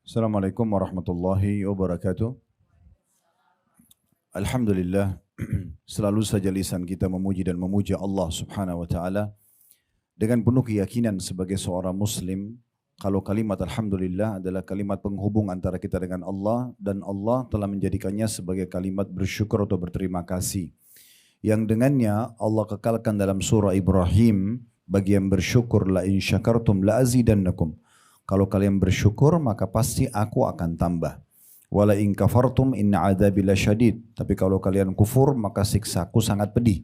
Assalamualaikum warahmatullahi wabarakatuh. Alhamdulillah, selalu saja lisan kita memuji dan memuja Allah subhanahu wa ta'ala dengan penuh keyakinan sebagai seorang muslim kalau kalimat Alhamdulillah adalah kalimat penghubung antara kita dengan Allah dan Allah telah menjadikannya sebagai kalimat bersyukur atau berterima kasih yang dengannya Allah kekalkan dalam surah Ibrahim bagi yang bersyukur la in syakartum la azidannakum. Kalau kalian bersyukur maka pasti aku akan tambah. Wala in kafartum inna adzabi lasyadid. Tapi kalau kalian kufur maka siksaku sangat pedih.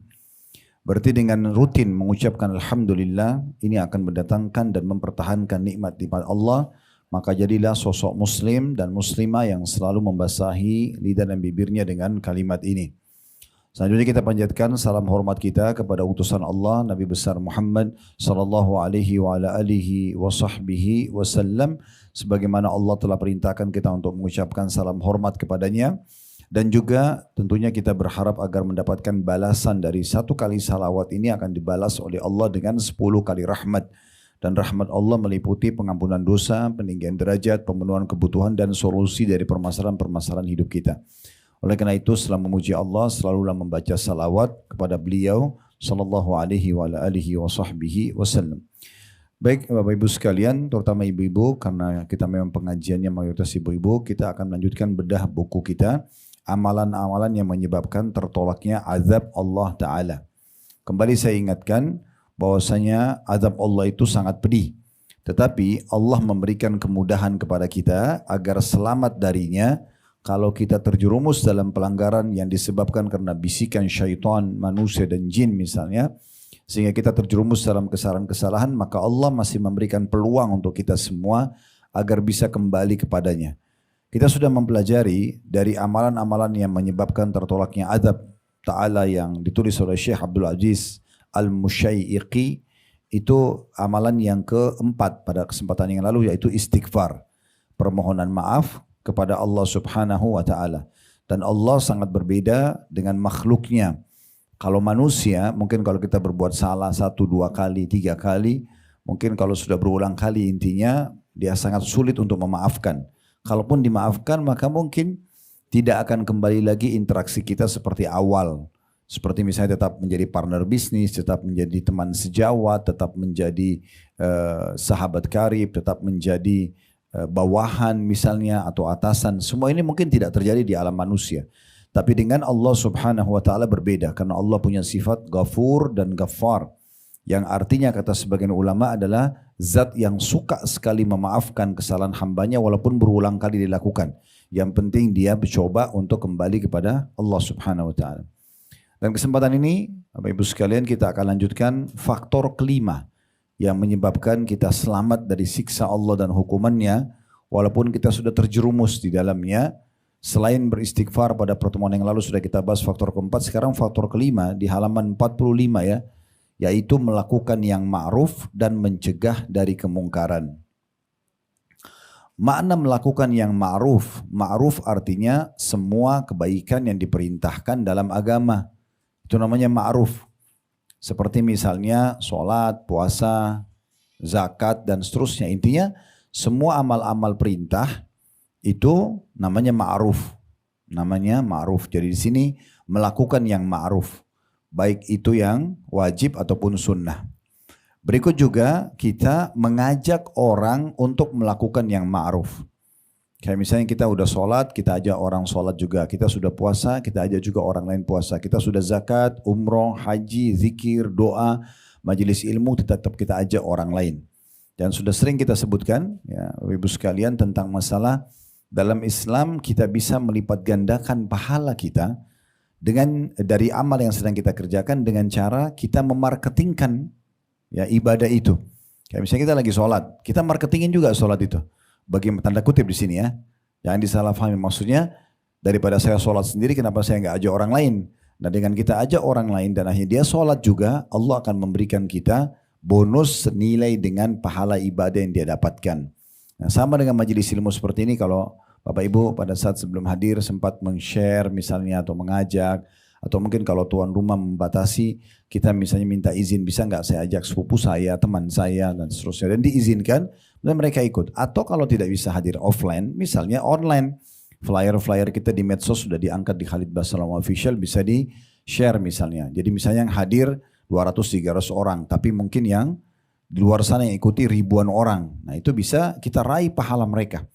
Berarti dengan rutin mengucapkan alhamdulillah ini akan mendatangkan dan mempertahankan nikmat-nikmat Allah. Maka jadilah sosok muslim dan muslimah yang selalu membasahi lidah dan bibirnya dengan kalimat ini. Selanjutnya kita panjatkan salam hormat kita kepada utusan Allah Nabi besar Muhammad sallallahu alaihi wa ala alihi wa sahbihi wasallam sebagaimana Allah telah perintahkan kita untuk mengucapkan salam hormat kepadanya dan juga tentunya kita berharap agar mendapatkan balasan dari satu kali salawat ini akan dibalas oleh Allah dengan 10 kali rahmat dan rahmat Allah meliputi pengampunan dosa, peninggian derajat, pemenuhan kebutuhan dan solusi dari permasalahan-permasalahan hidup kita. Oleh karena itu setelah memuji Allah selalulah membaca salawat kepada beliau sallallahu alaihi wa alihi wa sahbihi wasallam. Baik Bapak Ibu sekalian, terutama ibu-ibu karena kita memang pengajiannya mayoritas ibu-ibu, kita akan melanjutkan bedah buku kita amalan-amalan yang menyebabkan tertolaknya azab Allah Ta'ala. Kembali saya ingatkan bahwasanya azab Allah itu sangat pedih. Tetapi Allah memberikan kemudahan kepada kita agar selamat darinya. Kalau kita terjerumus dalam pelanggaran yang disebabkan karena bisikan syaitan, manusia dan jin misalnya, sehingga kita terjerumus dalam kesalahan-kesalahan, maka Allah masih memberikan peluang untuk kita semua agar bisa kembali kepadanya. Kita sudah mempelajari dari amalan-amalan yang menyebabkan tertolaknya azab Ta'ala yang ditulis oleh Syekh Abdul Aziz Al-Musyaiqi, itu amalan yang keempat pada kesempatan yang lalu yaitu istighfar, permohonan maaf kepada Allah subhanahu wa ta'ala. Dan Allah sangat berbeda dengan makhluknya. Kalau manusia, mungkin kalau kita berbuat salah 1, 2 kali, 3 kali, mungkin kalau sudah berulang kali intinya, dia sangat sulit untuk memaafkan. Kalaupun dimaafkan, maka mungkin tidak akan kembali lagi interaksi kita seperti awal. Seperti misalnya tetap menjadi partner bisnis, tetap menjadi teman sejawat, tetap menjadi sahabat karib, tetap menjadi bawahan misalnya atau atasan, semua ini mungkin tidak terjadi di alam manusia. Tapi dengan Allah subhanahu wa ta'ala berbeda karena Allah punya sifat ghafur dan ghaffar yang artinya kata sebagian ulama adalah zat yang suka sekali memaafkan kesalahan hambanya walaupun berulang kali dilakukan. Yang penting dia mencoba untuk kembali kepada Allah subhanahu wa ta'ala. Dan kesempatan ini Bapak Ibu sekalian kita akan lanjutkan faktor kelima yang menyebabkan kita selamat dari siksa Allah dan hukumannya walaupun kita sudah terjerumus di dalamnya. Selain beristighfar pada pertemuan yang lalu sudah kita bahas faktor keempat, sekarang faktor kelima di halaman 45 ya, yaitu melakukan yang ma'ruf dan mencegah dari kemungkaran. Makna melakukan yang ma'ruf, ma'ruf artinya semua kebaikan yang diperintahkan dalam agama, itu namanya ma'ruf. Seperti misalnya sholat, puasa, zakat dan seterusnya. Intinya semua amal-amal perintah itu namanya ma'ruf. Namanya ma'ruf. Jadi di sini melakukan yang ma'ruf. Baik itu yang wajib ataupun sunnah. Berikut juga kita mengajak orang untuk melakukan yang ma'ruf. Kayak misalnya kita udah sholat, kita ajak orang sholat juga. Kita sudah puasa, kita ajak juga orang lain puasa. Kita sudah zakat, umroh, haji, zikir, doa, majelis ilmu, tetap kita ajak orang lain. Dan sudah sering kita sebutkan, ya, Ibu sekalian tentang masalah dalam Islam kita bisa melipat gandakan pahala kita dengan dari amal yang sedang kita kerjakan dengan cara kita memarketingkan ya ibadah itu. Kayak misalnya kita lagi sholat, kita marketingin juga sholat itu. Bagi tanda kutip di sini ya, jangan disalahpahami, maksudnya daripada saya sholat sendiri kenapa saya nggak ajak orang lain. Nah dengan kita ajak orang lain dan akhirnya dia sholat juga, Allah akan memberikan kita bonus senilai dengan pahala ibadah yang dia dapatkan. Nah sama dengan majelis ilmu seperti ini, kalau Bapak Ibu pada saat sebelum hadir sempat meng-share misalnya atau mengajak, atau mungkin kalau tuan rumah membatasi, kita misalnya minta izin, bisa nggak saya ajak sepupu saya, teman saya dan seterusnya, dan diizinkan, dan mereka ikut. Atau kalau tidak bisa hadir offline, misalnya online, flyer-flyer kita di medsos sudah diangkat di Khalid Basalam Official, bisa di-share misalnya. Jadi misalnya yang hadir 200-300 orang, tapi mungkin yang di luar sana yang ikuti ribuan orang. Nah itu bisa kita raih pahala mereka.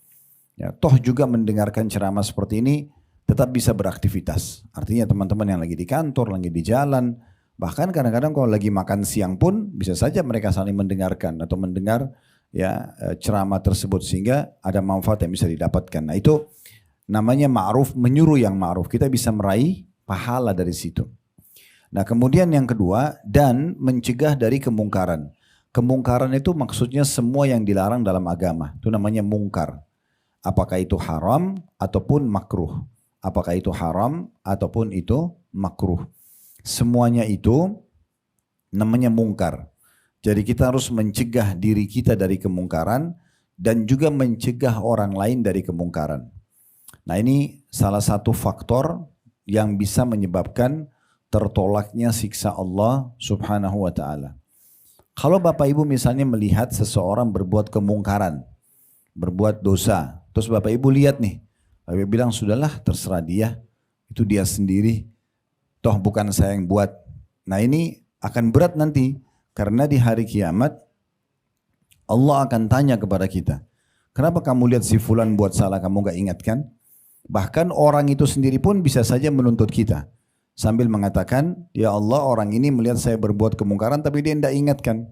Ya, toh juga mendengarkan ceramah seperti ini tetap bisa beraktivitas. Artinya teman-teman yang lagi di kantor, lagi di jalan, bahkan kadang-kadang kalau lagi makan siang pun bisa saja mereka saling mendengarkan atau mendengar ya ceramah tersebut sehingga ada manfaat yang bisa didapatkan. Nah itu namanya ma'ruf, menyuruh yang ma'ruf. Kita bisa meraih pahala dari situ. Nah kemudian yang kedua, dan mencegah dari kemungkaran. Kemungkaran itu maksudnya semua yang dilarang dalam agama. Itu namanya mungkar. Apakah itu haram ataupun makruh. Apakah itu haram ataupun itu makruh. Semuanya itu namanya mungkar. Jadi kita harus mencegah diri kita dari kemungkaran dan juga mencegah orang lain dari kemungkaran. Nah ini salah satu faktor yang bisa menyebabkan tertolaknya siksa Allah Subhanahu wa ta'ala. Kalau Bapak Ibu misalnya melihat seseorang berbuat kemungkaran, berbuat dosa, terus Bapak Ibu lihat nih, Bapak Ibu bilang sudahlah terserah dia, itu dia sendiri, toh bukan saya yang buat. Nah ini akan berat nanti, karena di hari kiamat Allah akan tanya kepada kita, kenapa kamu lihat si fulan buat salah kamu gak ingatkan? Bahkan orang itu sendiri pun bisa saja menuntut kita. Sambil mengatakan, ya Allah orang ini melihat saya berbuat kemungkaran tapi dia tidak ingatkan.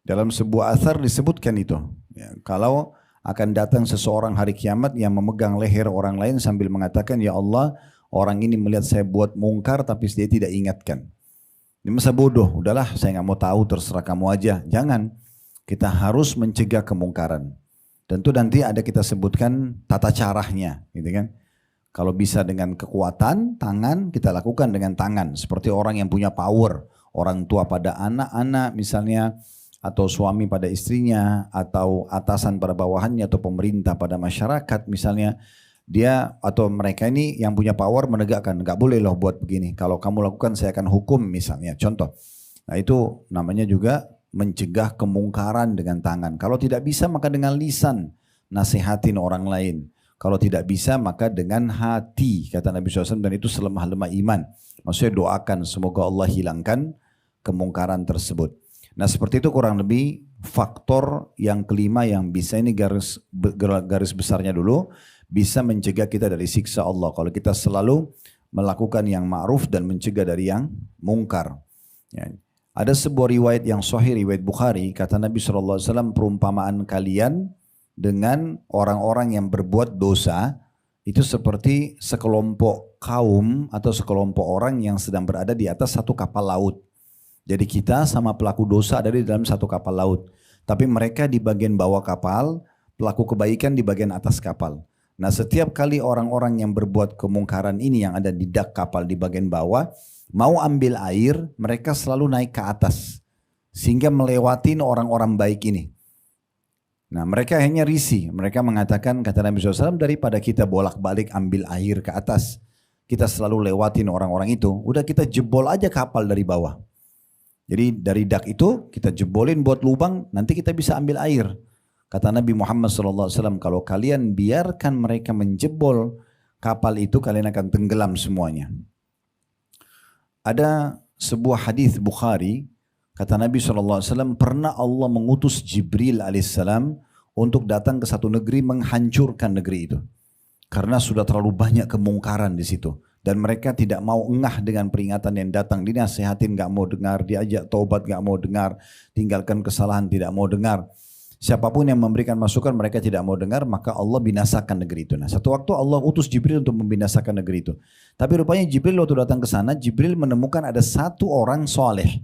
Dalam sebuah athar disebutkan itu. Ya, kalau akan datang seseorang hari kiamat yang memegang leher orang lain sambil mengatakan, ya Allah orang ini melihat saya buat mungkar tapi dia tidak ingatkan. Ini masa bodoh, udahlah saya nggak mau tahu, terserah kamu aja. Jangan, kita harus mencegah kemungkaran. Tentu nanti ada kita sebutkan tata caranya, gitu kan. Kalau bisa dengan kekuatan tangan, kita lakukan dengan tangan. Seperti orang yang punya power, orang tua pada anak-anak misalnya, atau suami pada istrinya, atau atasan pada bawahannya, atau pemerintah pada masyarakat misalnya, dia atau mereka ini yang punya power menegakkan, nggak boleh loh buat begini, kalau kamu lakukan saya akan hukum misalnya, contoh. Nah itu namanya juga mencegah kemungkaran dengan tangan. Kalau tidak bisa maka dengan lisan, nasihatin orang lain. Kalau tidak bisa maka dengan hati, kata Nabi SAW, dan itu selemah-lemah iman. Maksudnya doakan semoga Allah hilangkan kemungkaran tersebut. Nah seperti itu kurang lebih faktor yang kelima yang bisa, ini garis besarnya dulu, bisa mencegah kita dari siksa Allah. Kalau kita selalu melakukan yang ma'ruf dan mencegah dari yang mungkar. Ya. Ada sebuah riwayat yang sahih, riwayat Bukhari, kata Nabi SAW, perumpamaan kalian dengan orang-orang yang berbuat dosa, itu seperti sekelompok kaum atau sekelompok orang yang sedang berada di atas satu kapal laut. Jadi kita sama pelaku dosa ada di dalam satu kapal laut. Tapi mereka di bagian bawah kapal, pelaku kebaikan di bagian atas kapal. Nah setiap kali orang-orang yang berbuat kemungkaran ini yang ada di dak kapal di bagian bawah, mau ambil air, mereka selalu naik ke atas. Sehingga melewatin orang-orang baik ini. Nah mereka akhirnya risih. Mereka mengatakan, kata Nabi SAW, daripada kita bolak-balik ambil air ke atas, kita selalu lewatin orang-orang itu, udah kita jebol aja kapal dari bawah. Jadi dari dak itu kita jebolin buat lubang, nanti kita bisa ambil air. Kata Nabi Muhammad SAW, kalau kalian biarkan mereka menjebol kapal itu, kalian akan tenggelam semuanya. Ada sebuah hadis Bukhari, kata Nabi SAW, pernah Allah mengutus Jibril alaihissalam untuk datang ke satu negeri menghancurkan negeri itu. Karena sudah terlalu banyak kemungkaran di situ. Dan mereka tidak mau engah dengan peringatan yang datang. Dinasehatin gak mau dengar, diajak taubat gak mau dengar, tinggalkan kesalahan tidak mau dengar. Siapapun yang memberikan masukan mereka tidak mau dengar, maka Allah binasakan negeri itu. Nah satu waktu Allah utus Jibril untuk membinasakan negeri itu. Tapi rupanya Jibril waktu datang ke sana, Jibril menemukan ada satu orang soleh.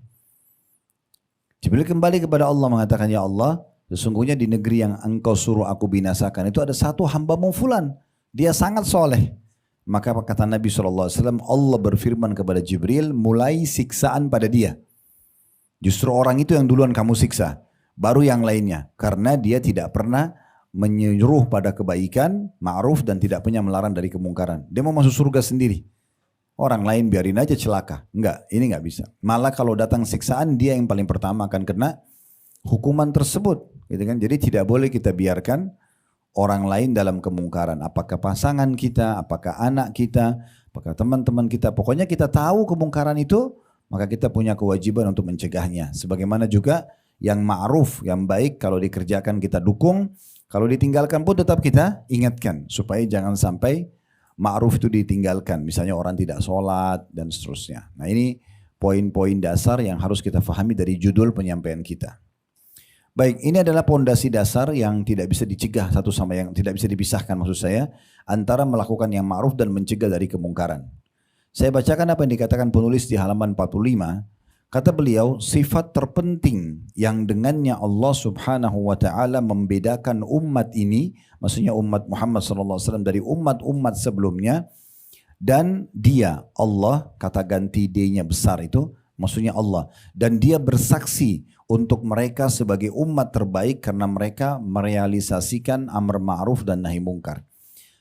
Jibril kembali kepada Allah mengatakan, ya Allah, sesungguhnya di negeri yang engkau suruh aku binasakan itu ada satu hambamu fulan. Dia sangat soleh. Maka kata Nabi SAW, Allah berfirman kepada Jibril, mulai siksaan pada dia. Justru orang itu yang duluan kamu siksa. Baru yang lainnya. Karena dia tidak pernah menyuruh pada kebaikan, ma'ruf, dan tidak punya melarang dari kemungkaran. Dia mau masuk surga sendiri. Orang lain biarin aja celaka. Enggak, ini enggak bisa. Malah kalau datang siksaan, dia yang paling pertama akan kena hukuman tersebut. gitu kan? Jadi tidak boleh kita biarkan orang lain dalam kemungkaran. Apakah pasangan kita, apakah anak kita, apakah teman-teman kita. Pokoknya kita tahu kemungkaran itu, maka kita punya kewajiban untuk mencegahnya. Sebagaimana juga yang ma'ruf, yang baik kalau dikerjakan kita dukung, kalau ditinggalkan pun tetap kita ingatkan. Supaya jangan sampai ma'ruf itu ditinggalkan. Misalnya orang tidak sholat dan seterusnya. Nah ini poin-poin dasar yang harus kita fahami dari judul penyampaian kita. Baik, ini adalah pondasi dasar yang tidak bisa dicegah satu sama yang tidak bisa dipisahkan maksud saya antara melakukan yang ma'ruf dan mencegah dari kemungkaran. Saya bacakan apa yang dikatakan penulis di halaman 45. Kata beliau, sifat terpenting yang dengannya Allah Subhanahu wa taala membedakan umat ini, maksudnya umat Muhammad sallallahu alaihi wasallam dari umat-umat sebelumnya, dan dia, Allah, kata ganti D-nya besar itu, maksudnya Allah. Dan dia bersaksi untuk mereka sebagai umat terbaik karena mereka merealisasikan amar ma'ruf dan nahi mungkar.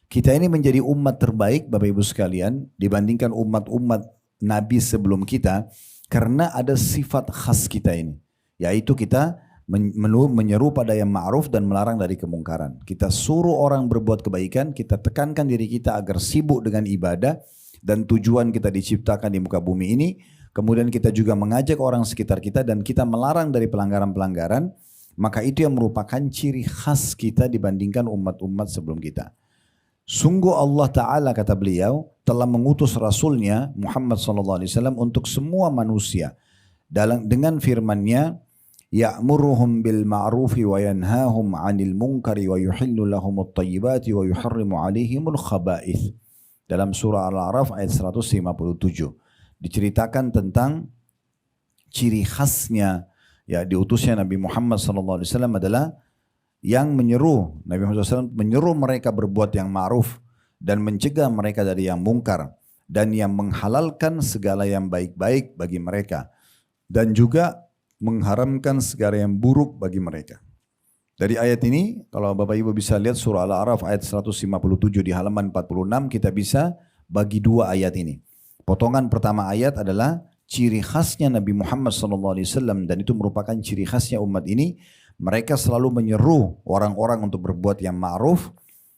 Kita ini menjadi umat terbaik Bapak Ibu sekalian dibandingkan umat-umat Nabi sebelum kita karena ada sifat khas kita ini. Yaitu kita menyeru pada yang ma'ruf dan melarang dari kemungkaran. Kita suruh orang berbuat kebaikan, kita tekankan diri kita agar sibuk dengan ibadah dan tujuan kita diciptakan di muka bumi ini. Kemudian kita juga mengajak orang sekitar kita dan kita melarang dari pelanggaran-pelanggaran. Maka itu yang merupakan ciri khas kita dibandingkan umat-umat sebelum kita. Sungguh Allah Ta'ala kata beliau telah mengutus Rasulnya Muhammad SAW untuk semua manusia. Dengan firman-Nya, ya'muruhum bil ma'rufi wa yanhahum 'anil munkari wa yuhillu lahumut thayyibati wa yuharrimu 'alaihimul khaba'ith. Dalam surah Al-A'raf ayat 157 diceritakan tentang ciri khasnya ya diutusnya Nabi Muhammad SAW adalah yang menyeru Nabi Muhammad SAW menyeru mereka berbuat yang ma'ruf dan mencegah mereka dari yang mungkar dan yang menghalalkan segala yang baik-baik bagi mereka dan juga mengharamkan segala yang buruk bagi mereka. Dari ayat ini, kalau Bapak Ibu bisa lihat surah Al-A'raf ayat 157 di halaman 46, kita bisa bagi dua ayat ini. Potongan pertama ayat adalah ciri khasnya Nabi Muhammad SAW dan itu merupakan ciri khasnya umat ini. Mereka selalu menyeru orang-orang untuk berbuat yang ma'ruf,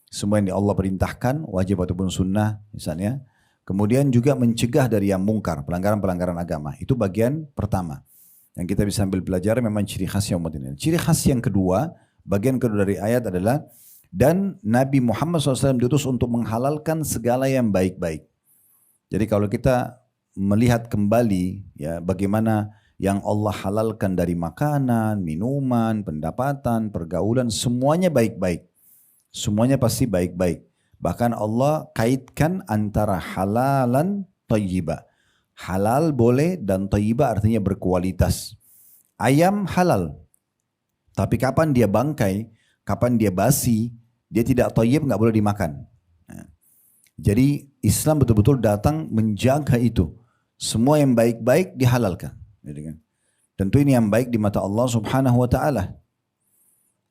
semua yang Allah perintahkan, wajib ataupun sunnah misalnya. Kemudian juga mencegah dari yang mungkar, pelanggaran-pelanggaran agama. Itu bagian pertama. Yang kita bisa ambil pelajaran memang ciri khasnya umat ini. Ciri khas yang kedua, bagian kedua dari ayat adalah dan Nabi Muhammad SAW diutus untuk menghalalkan segala yang baik-baik. Jadi kalau kita melihat kembali ya bagaimana yang Allah halalkan dari makanan, minuman, pendapatan, pergaulan, semuanya baik-baik. Semuanya pasti baik-baik. Bahkan Allah kaitkan antara halalan thayyibah. Halal boleh dan thayyibah artinya berkualitas. Ayam halal. Tapi kapan dia bangkai, kapan dia basi, dia tidak thayyib, nggak boleh dimakan. Nah, jadi Islam betul-betul datang menjaga itu. Semua yang baik-baik dihalalkan. Tentu ini yang baik di mata Allah Subhanahu wa taala.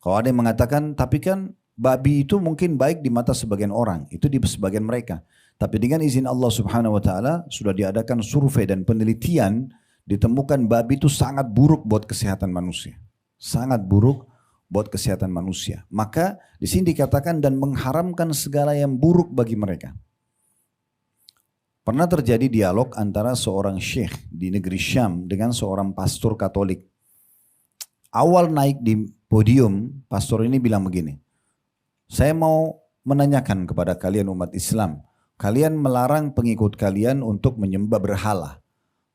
Kalau ada yang mengatakan, tapi kan babi itu mungkin baik di mata sebagian orang, itu di sebagian mereka. Tapi dengan izin Allah Subhanahu wa taala sudah diadakan survei dan penelitian, ditemukan babi itu sangat buruk buat kesehatan manusia. Sangat buruk buat kesehatan manusia. Maka di sini dikatakan dan mengharamkan segala yang buruk bagi mereka. Pernah terjadi dialog antara seorang syekh di negeri Syam dengan seorang pastor Katolik. Awal naik di podium, pastor ini bilang begini, saya mau menanyakan kepada kalian umat Islam, kalian melarang pengikut kalian untuk menyembah berhala.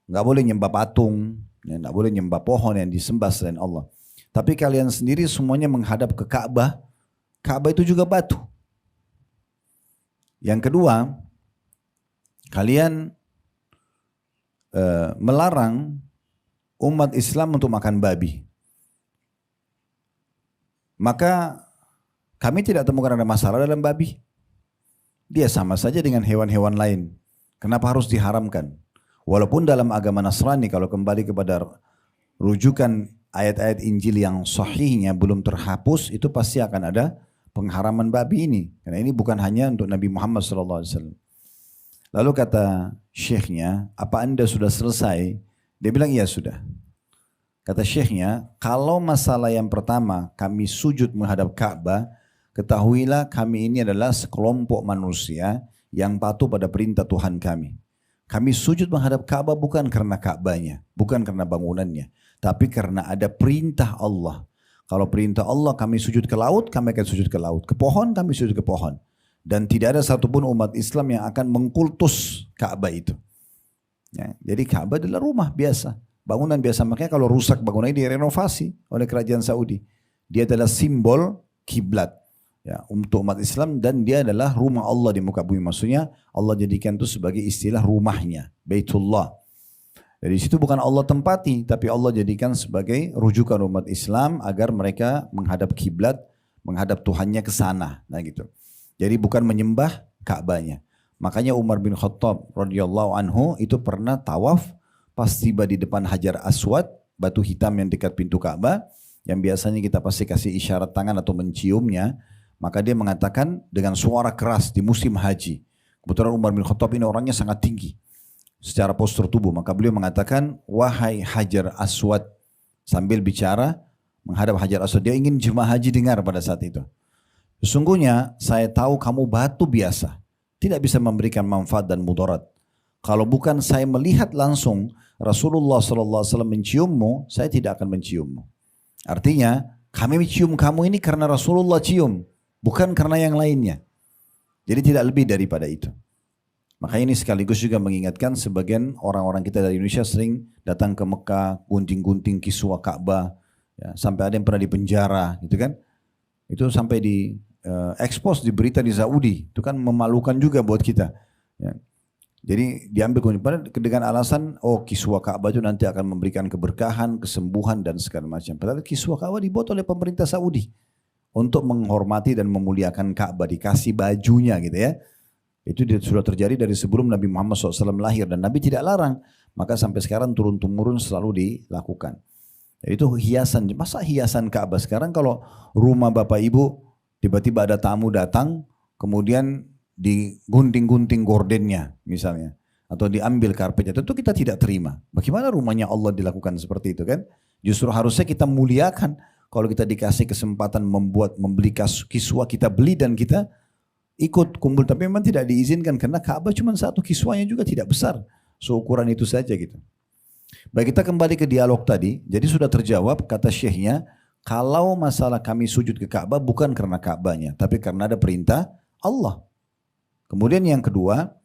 Nggak boleh nyembah patung, nggak boleh nyembah pohon yang disembah selain Allah. Tapi kalian sendiri semuanya menghadap ke Ka'bah. Ka'bah itu juga batu. Yang kedua, kalian melarang umat Islam untuk makan babi. Maka kami tidak temukan ada masalah dalam babi. Dia sama saja dengan hewan-hewan lain. Kenapa harus diharamkan? Walaupun dalam agama Nasrani kalau kembali kepada rujukan ayat-ayat Injil yang sahihnya belum terhapus, itu pasti akan ada pengharaman babi ini. Karena ini bukan hanya untuk Nabi Muhammad SAW. Lalu kata syekhnya, apa Anda sudah selesai? Dia bilang iya sudah. Kata syekhnya, kalau masalah yang pertama kami sujud menghadap Ka'bah, ketahuilah kami ini adalah sekelompok manusia yang patuh pada perintah Tuhan kami. Kami sujud menghadap Ka'bah bukan karena Ka'bahnya, bukan karena bangunannya, tapi karena ada perintah Allah. Kalau perintah Allah kami sujud ke laut, kami akan sujud ke laut. Ke pohon, kami sujud ke pohon. Dan tidak ada satupun umat Islam yang akan mengkultus Ka'bah itu. Ya, jadi Ka'bah adalah rumah biasa. Bangunan biasa, makanya kalau rusak bangunan ini direnovasi oleh kerajaan Saudi. Dia adalah simbol kiblat ya, untuk umat Islam dan dia adalah rumah Allah di muka bumi. Maksudnya Allah jadikan itu sebagai istilah rumahnya, Baitullah. Dari situ bukan Allah tempati, tapi Allah jadikan sebagai rujukan umat Islam agar mereka menghadap kiblat, menghadap Tuhannya ke sana. Nah gitu. Jadi bukan menyembah Ka'bahnya. Makanya Umar bin Khattab radhiyallahu anhu itu pernah tawaf. Pas tiba di depan Hajar Aswad, batu hitam yang dekat pintu Ka'bah, yang biasanya kita pasti kasih isyarat tangan atau menciumnya, maka dia mengatakan dengan suara keras di musim haji. Kebetulan Umar bin Khattab ini orangnya sangat tinggi secara postur tubuh, maka beliau mengatakan, wahai Hajar Aswad, sambil bicara menghadap Hajar Aswad, dia ingin jemaah haji dengar pada saat itu. Sesungguhnya saya tahu kamu batu biasa, tidak bisa memberikan manfaat dan mudarat. Kalau bukan saya melihat langsung Rasulullah SAW menciummu, saya tidak akan menciummu. Artinya, kami mencium kamu ini karena Rasulullah cium, bukan karena yang lainnya. Jadi tidak lebih daripada itu. Maka ini sekaligus juga mengingatkan sebagian orang-orang kita dari Indonesia sering datang ke Mekah, gunting-gunting kiswah Ka'bah, ya, sampai ada yang pernah dipenjara, gitu kan? Itu sampai di expose di berita di Saudi, itu kan memalukan juga buat kita. Ya. Jadi diambil dengan alasan kiswah Ka'bah itu nanti akan memberikan keberkahan, kesembuhan dan segala macam. Padahal kiswah Ka'bah dibuat oleh pemerintah Saudi untuk menghormati dan memuliakan Ka'bah, dikasih bajunya gitu ya. Itu sudah terjadi dari sebelum Nabi Muhammad SAW lahir dan Nabi tidak larang. Maka sampai sekarang turun-temurun selalu dilakukan. Jadi itu hiasan, masa hiasan Ka'bah? Sekarang kalau rumah bapak ibu tiba-tiba ada tamu datang, kemudian digunting-gunting gordennya misalnya, atau diambil karpetnya, tentu kita tidak terima. Bagaimana rumahnya Allah dilakukan seperti itu kan? Justru harusnya kita muliakan. Kalau kita dikasih kesempatan membeli kiswah, kita beli dan kita ikut kumpul. Tapi memang tidak diizinkan karena Ka'bah cuma satu, kiswahnya juga tidak besar, seukuran itu saja gitu. Baik, kita kembali ke dialog tadi. Jadi sudah terjawab kata syekhnya, kalau masalah kami sujud ke Ka'bah bukan karena Ka'bahnya, tapi karena ada perintah Allah. Kemudian yang kedua,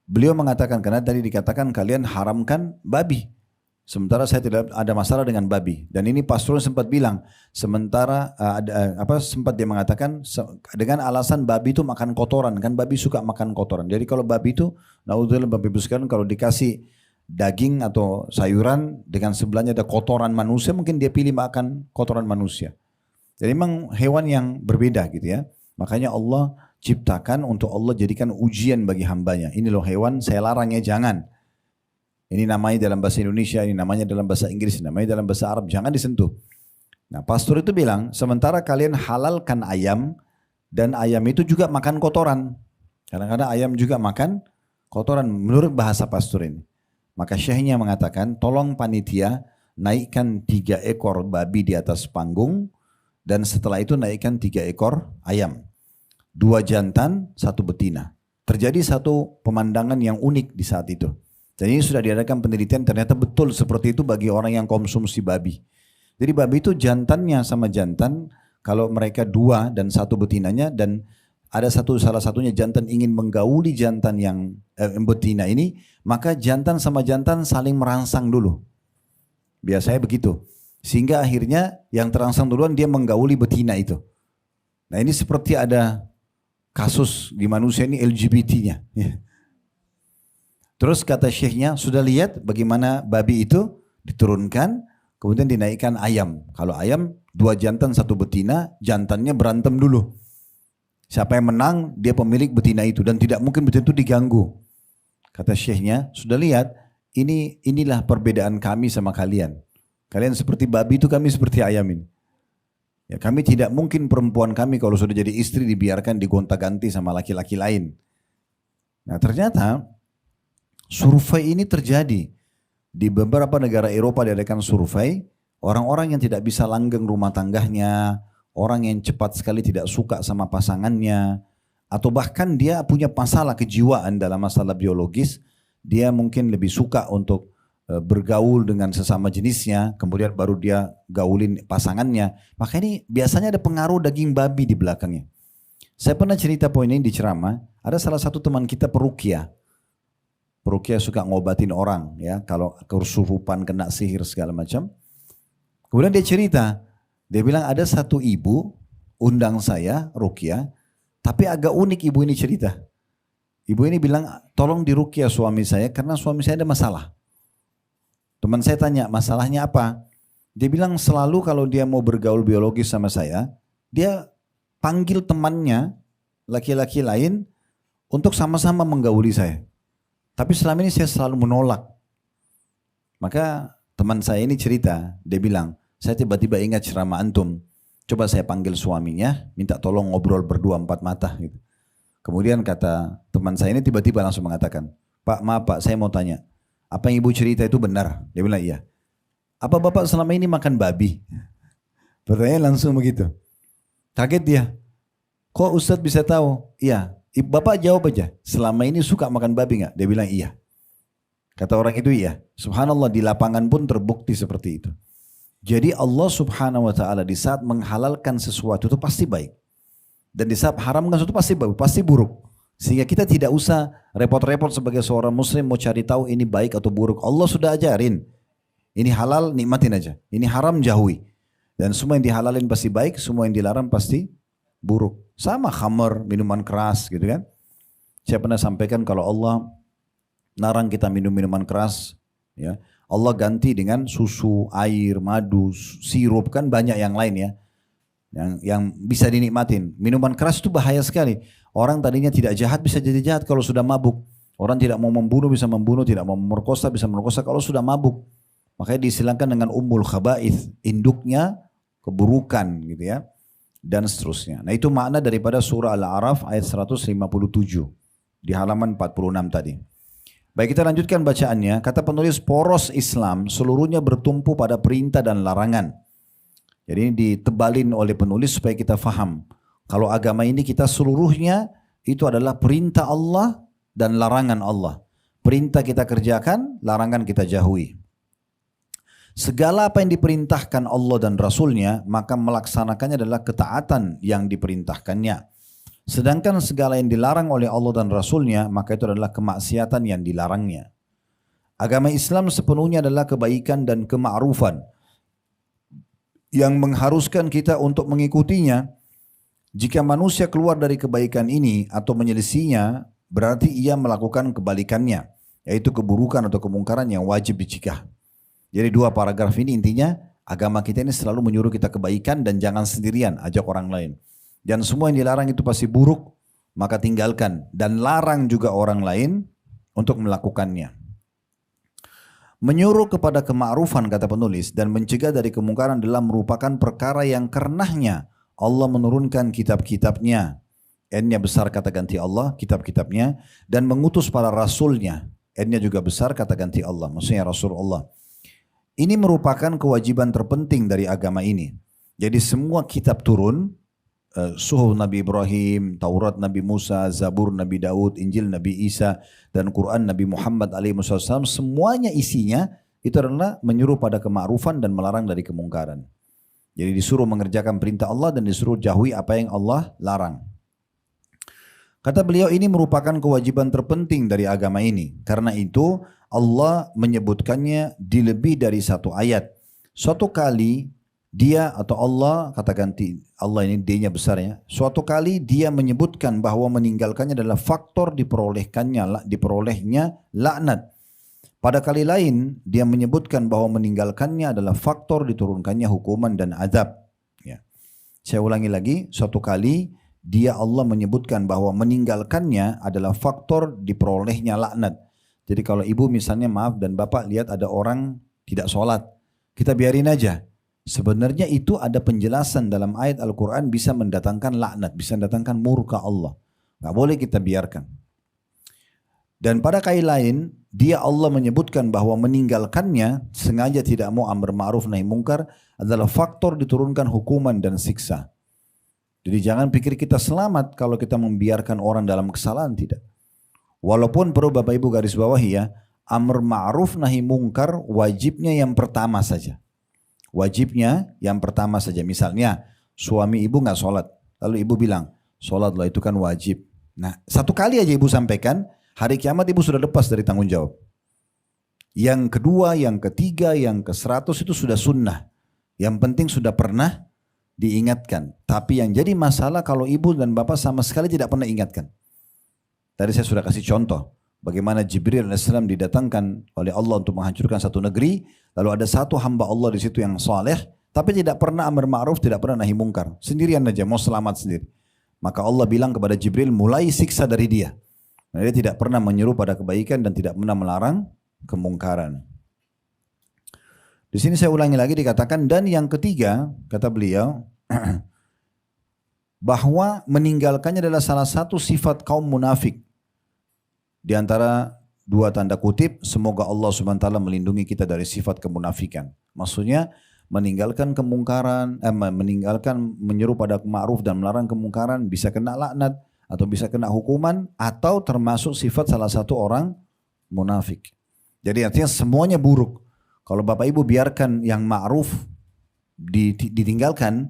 beliau mengatakan, karena tadi dikatakan kalian haramkan babi. Sementara saya tidak ada masalah dengan babi. Dan ini pastor sempat bilang, sempat dia mengatakan dengan alasan babi itu makan kotoran, kan babi suka makan kotoran. Jadi kalau babi itu, naudzubillah babi itu sekarang kalau dikasih daging atau sayuran dengan sebelahnya ada kotoran manusia, mungkin dia pilih makan kotoran manusia. Jadi memang hewan yang berbeda gitu ya. Makanya Allah ciptakan untuk Allah jadikan ujian bagi hambanya. Ini loh hewan saya larang ya, jangan. Ini namanya dalam bahasa Indonesia, ini namanya dalam bahasa Inggris, ini namanya dalam bahasa Arab, jangan disentuh. Nah pastor itu bilang, sementara kalian halalkan ayam, dan ayam itu juga makan kotoran. Kadang-kadang ayam juga makan kotoran, menurut bahasa pastor ini. Maka syekhnya mengatakan, tolong panitia naikkan 3 ekor babi di atas panggung, dan setelah itu naikkan 3 ekor ayam. 2 jantan, 1 betina. Terjadi satu pemandangan yang unik di saat itu. Dan ini sudah diadakan penelitian, ternyata betul seperti itu bagi orang yang konsumsi babi. Jadi babi itu jantannya sama jantan, kalau mereka 2 dan 1 betinanya, dan ada salah satunya jantan ingin menggauli jantan yang betina ini, maka jantan sama jantan saling merangsang dulu. Biasanya begitu. Sehingga akhirnya yang terangsang duluan dia menggauli betina itu. Nah ini seperti ada kasus di manusia ini LGBT-nya. Terus kata syekhnya, sudah lihat bagaimana babi itu diturunkan, kemudian dinaikkan ayam. Kalau ayam 2 jantan 1 betina, jantannya berantem dulu. Siapa yang menang, dia pemilik betina itu, dan tidak mungkin betina itu diganggu. Kata syekhnya, sudah lihat, inilah perbedaan kami sama kalian. Kalian seperti babi itu, kami seperti ayam ini. Ya, kami tidak mungkin perempuan kami kalau sudah jadi istri dibiarkan digonta-ganti sama laki-laki lain. Nah ternyata survei ini terjadi. Di beberapa negara Eropa diadakan survei, orang-orang yang tidak bisa langgeng rumah tangganya, orang yang cepat sekali tidak suka sama pasangannya, atau bahkan dia punya masalah kejiwaan dalam masalah biologis, dia mungkin lebih suka untuk bergaul dengan sesama jenisnya, kemudian baru dia gaulin pasangannya. Maka ini biasanya ada pengaruh daging babi di belakangnya. Saya pernah cerita poin ini di ceramah, ada salah satu teman kita peruqyah. Peruqyah suka ngobatin orang, ya, kalau kesurupan, kena sihir segala macam. Kemudian dia cerita, dia bilang ada satu ibu undang saya ruqyah, tapi agak unik ibu ini cerita. Ibu ini bilang, tolong diruqyah suami saya karena suami saya ada masalah. Teman saya tanya, masalahnya apa? Dia bilang selalu kalau dia mau bergaul biologis sama saya, dia panggil temannya, laki-laki lain, untuk sama-sama menggauli saya. Tapi selama ini saya selalu menolak. Maka teman saya ini cerita, dia bilang, saya tiba-tiba ingat ceramah antum. Coba saya panggil suaminya, minta tolong ngobrol berdua empat mata. Gitu. Kemudian kata teman saya ini tiba-tiba langsung mengatakan, Pak, maaf Pak, saya mau tanya. Apa yang ibu cerita itu benar? Dia bilang iya. Apa bapak selama ini makan babi? Pertanyaan langsung begitu. Kaget dia. Kok Ustadz bisa tahu? Iya. Bapak jawab aja. Selama ini suka makan babi nggak? Dia bilang iya. Kata orang itu iya. Subhanallah di lapangan pun terbukti seperti itu. Jadi Allah subhanahu wa ta'ala di saat menghalalkan sesuatu itu pasti baik. Dan di saat haramkan sesuatu pasti baik, pasti buruk. Sehingga kita tidak usah repot-repot sebagai seorang muslim mau cari tahu ini baik atau buruk. Allah sudah ajarin. Ini halal nikmatin aja. Ini haram jauhi. Dan semua yang dihalalin pasti baik, semua yang dilarang pasti buruk. Sama khamar, minuman keras gitu kan. Saya pernah sampaikan kalau Allah larang kita minum minuman keras, ya, Allah ganti dengan susu, air, madu, sirup, kan banyak yang lain ya. Yang bisa dinikmatin. Minuman keras itu bahaya sekali. Orang tadinya tidak jahat bisa jadi jahat kalau sudah mabuk. Orang tidak mau membunuh bisa membunuh, tidak mau memerkosa bisa memerkosa kalau sudah mabuk. Makanya disilangkan dengan ummul khaba'ith, induknya keburukan gitu ya. Dan seterusnya. Nah itu makna daripada surah Al-A'raf ayat 157 di halaman 46 tadi. Baik, kita lanjutkan bacaannya. Kata penulis, poros Islam seluruhnya bertumpu pada perintah dan larangan. Jadi ini ditebalin oleh penulis supaya kita faham. Kalau agama ini kita seluruhnya itu adalah perintah Allah dan larangan Allah. Perintah kita kerjakan, larangan kita jauhi. Segala apa yang diperintahkan Allah dan Rasulnya, maka melaksanakannya adalah ketaatan yang diperintahkannya. Sedangkan segala yang dilarang oleh Allah dan Rasulnya, maka itu adalah kemaksiatan yang dilarangnya. Agama Islam sepenuhnya adalah kebaikan dan kema'rufan yang mengharuskan kita untuk mengikutinya. Jika manusia keluar dari kebaikan ini atau menyelisihinya, berarti ia melakukan kebalikannya, yaitu keburukan atau kemungkaran yang wajib dicegah. Jadi dua paragraf ini intinya, agama kita ini selalu menyuruh kita kebaikan dan jangan sendirian, ajak orang lain. Dan semua yang dilarang itu pasti buruk, maka tinggalkan. Dan larang juga orang lain untuk melakukannya. Menyuruh kepada kema'rufan kata penulis dan mencegah dari kemungkaran adalah merupakan perkara yang karenanya Allah menurunkan kitab-kitabnya. N-nya besar kata ganti Allah, kitab-kitabnya, dan mengutus para rasulnya. N-nya juga besar kata ganti Allah, maksudnya Rasulullah. Ini merupakan kewajiban terpenting dari agama ini. Jadi semua kitab turun, Suhuf Nabi Ibrahim, Taurat Nabi Musa, Zabur Nabi Daud, Injil Nabi Isa, dan Quran Nabi Muhammad SAW, semuanya isinya itu adalah menyuruh pada kema'rufan dan melarang dari kemungkaran. Jadi disuruh mengerjakan perintah Allah dan disuruh jauhi apa yang Allah larang. Kata beliau, ini merupakan kewajiban terpenting dari agama ini. Karena itu Allah menyebutkannya di lebih dari satu ayat. Suatu kali dia atau Allah, kata ganti Allah ini D-nya besar ya. Suatu kali dia menyebutkan bahwa meninggalkannya adalah faktor diperolehnya laknat. Pada kali lain dia menyebutkan bahwa meninggalkannya adalah faktor diturunkannya hukuman dan azab. Ya. Saya ulangi lagi, suatu kali dia Allah menyebutkan bahwa meninggalkannya adalah faktor diperolehnya laknat. Jadi kalau ibu misalnya maaf dan bapak lihat ada orang tidak sholat, kita biarin aja. Sebenarnya itu ada penjelasan dalam ayat Al-Quran bisa mendatangkan laknat, bisa mendatangkan murka Allah. Gak boleh kita biarkan. Dan pada kali lain, dia Allah menyebutkan bahwa meninggalkannya sengaja tidak mau amar ma'ruf nahi mungkar adalah faktor diturunkan hukuman dan siksa. Jadi jangan pikir kita selamat kalau kita membiarkan orang dalam kesalahan, tidak. Walaupun perlu Bapak Ibu garis bawahi ya, amar ma'ruf nahi mungkar wajibnya yang pertama saja. Wajibnya yang pertama saja. Misalnya suami ibu nggak sholat, lalu ibu bilang, sholat lah itu kan wajib. Nah, satu kali aja ibu sampaikan, hari kiamat ibu sudah lepas dari tanggung jawab. Yang kedua, yang ketiga, yang ke-100 itu sudah sunnah. Yang penting sudah pernah diingatkan. Tapi yang jadi masalah kalau ibu dan bapak sama sekali tidak pernah ingatkan. Tadi saya sudah kasih contoh. Bagaimana Jibril AS didatangkan oleh Allah untuk menghancurkan satu negeri. Lalu ada satu hamba Allah di situ yang saleh, tapi tidak pernah amar ma'ruf, tidak pernah nahi mungkar. Sendirian aja, mau selamat sendiri. Maka Allah bilang kepada Jibril, mulai siksa dari dia. Nah, dia tidak pernah menyeru pada kebaikan dan tidak pernah melarang kemungkaran. Di sini saya ulangi lagi dikatakan, dan yang ketiga, kata beliau, bahwa meninggalkannya adalah salah satu sifat kaum munafik. Di antara dua tanda kutip, semoga Allah SWT melindungi kita dari sifat kemunafikan. Maksudnya, meninggalkan kemungkaran, meninggalkan menyeru pada ma'ruf dan melarang kemungkaran bisa kena laknat atau bisa kena hukuman atau termasuk sifat salah satu orang munafik. Jadi artinya semuanya buruk. Kalau Bapak Ibu biarkan yang ma'ruf ditinggalkan,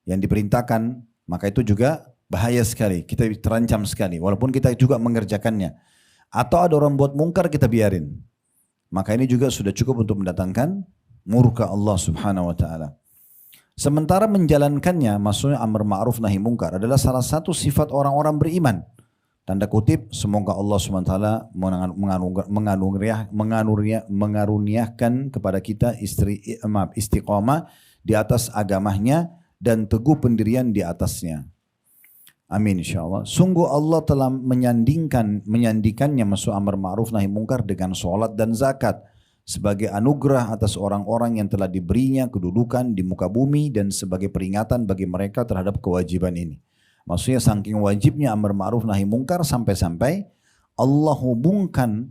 yang diperintahkan, maka itu juga bahaya sekali. Kita terancam sekali walaupun kita juga mengerjakannya. Atau ada orang buat mungkar kita biarin. Maka ini juga sudah cukup untuk mendatangkan murka Allah Subhanahu wa taala. Sementara menjalankannya, maksudnya amar ma'ruf nahi mungkar adalah salah satu sifat orang-orang beriman. Tanda kutip, semoga Allah SWT mengaruniakan kepada kita istiqamah di atas agamanya dan teguh pendirian di atasnya. Amin insyaAllah. Sungguh Allah telah menyandikannya masuk amar ma'ruf nahi mungkar dengan sholat dan zakat sebagai anugerah atas orang-orang yang telah diberinya kedudukan di muka bumi dan sebagai peringatan bagi mereka terhadap kewajiban ini. Maksudnya saking wajibnya amar ma'ruf nahi mungkar sampai-sampai Allah hubungkan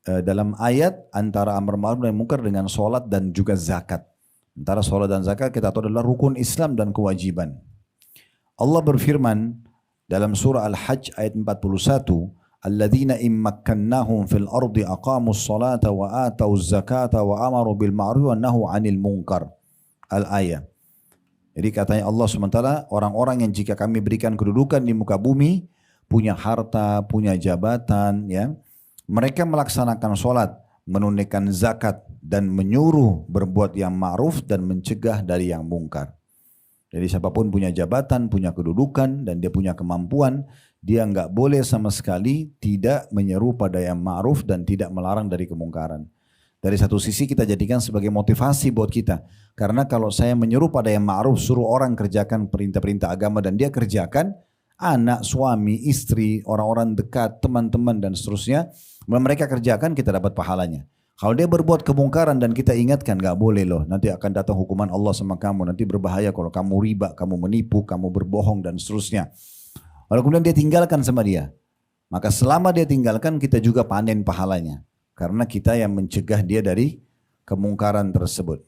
dalam ayat antara amar ma'ruf nahi mungkar dengan sholat dan juga zakat. Antara sholat dan zakat kita tahu adalah rukun Islam dan kewajiban. Allah berfirman dalam surah Al-Hajj ayat 41, "Alladzina immakkannahum fil ardi aqamus salata wa atauz zakata wa amaru bil ma'ruf wa nahu 'anil munkar." Al-ayat. Jadi katanya Allah SWT, orang-orang yang jika kami berikan kedudukan di muka bumi, punya harta, punya jabatan, ya, mereka melaksanakan sholat, menunaikan zakat, dan menyuruh berbuat yang ma'ruf dan mencegah dari yang mungkar. Jadi siapapun punya jabatan, punya kedudukan, dan dia punya kemampuan, dia nggak boleh sama sekali tidak menyeru pada yang ma'ruf dan tidak melarang dari kemungkaran. Dari satu sisi kita jadikan sebagai motivasi buat kita. Karena kalau saya menyeru pada yang ma'ruf, suruh orang kerjakan perintah-perintah agama dan dia kerjakan, anak, suami, istri, orang-orang dekat, teman-teman dan seterusnya, mereka kerjakan, kita dapat pahalanya. Kalau dia berbuat kemungkaran dan kita ingatkan, gak boleh loh, nanti akan datang hukuman Allah sama kamu, nanti berbahaya kalau kamu riba, kamu menipu, kamu berbohong dan seterusnya. Lalu kemudian dia tinggalkan sama dia. Maka selama dia tinggalkan, kita juga panen pahalanya. Karena kita yang mencegah dia dari kemungkaran tersebut.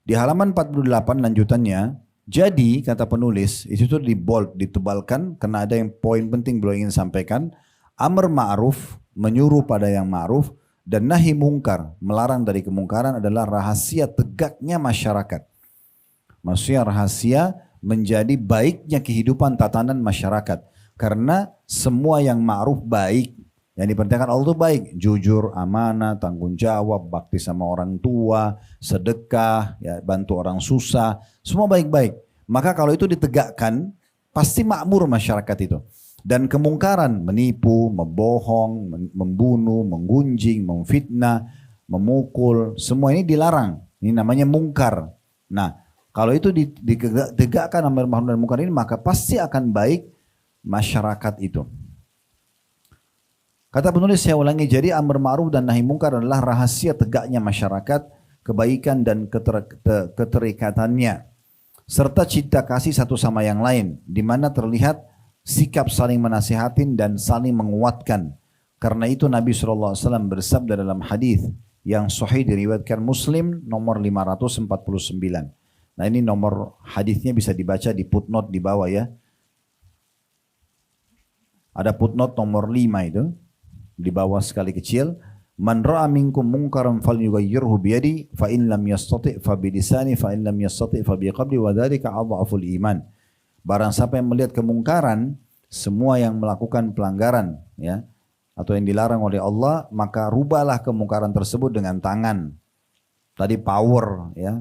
Di halaman 48 lanjutannya, jadi kata penulis, itu tuh di bold, ditebalkan, karena ada yang poin penting beliau ingin sampaikan, amar ma'ruf, menyuruh pada yang ma'ruf, dan nahi mungkar, melarang dari kemungkaran adalah rahasia tegaknya masyarakat. Maksudnya rahasia menjadi baiknya kehidupan tatanan masyarakat. Karena semua yang ma'ruf baik, yang diperintahkan Allah itu baik. Jujur, amanah, tanggung jawab, bakti sama orang tua, sedekah, ya, bantu orang susah, semua baik-baik. Maka kalau itu ditegakkan, pasti makmur masyarakat itu. Dan kemungkaran, menipu, membohong, membunuh, menggunjing, memfitnah, memukul, semua ini dilarang. Ini namanya mungkar. Nah, kalau itu ditegakkan amar ma'ruf dan mungkar ini, maka pasti akan baik masyarakat itu. Kata penulis, saya ulangi, jadi amar ma'ruf dan nahi mungkar adalah rahasia tegaknya masyarakat, kebaikan dan keterikatannya, serta cinta kasih satu sama yang lain, di mana terlihat sikap saling menasihatin dan saling menguatkan. Karena itu Nabi SAW bersabda dalam hadis yang sahih diriwayatkan Muslim nomor 549. Nah ini nomor hadisnya bisa dibaca di footnote di bawah ya. Ada footnote nomor 5 itu di bawah sekali kecil. Man ra'a minkum munkaran falyughayyirhu biyadi fa in lam yastati' fa bilisani fa in lam yastati' fa biqalbi wa dzalika adhaful iman. Barang siapa yang melihat kemungkaran, semua yang melakukan pelanggaran ya atau yang dilarang oleh Allah, maka rubahlah kemungkaran tersebut dengan tangan. Tadi power ya.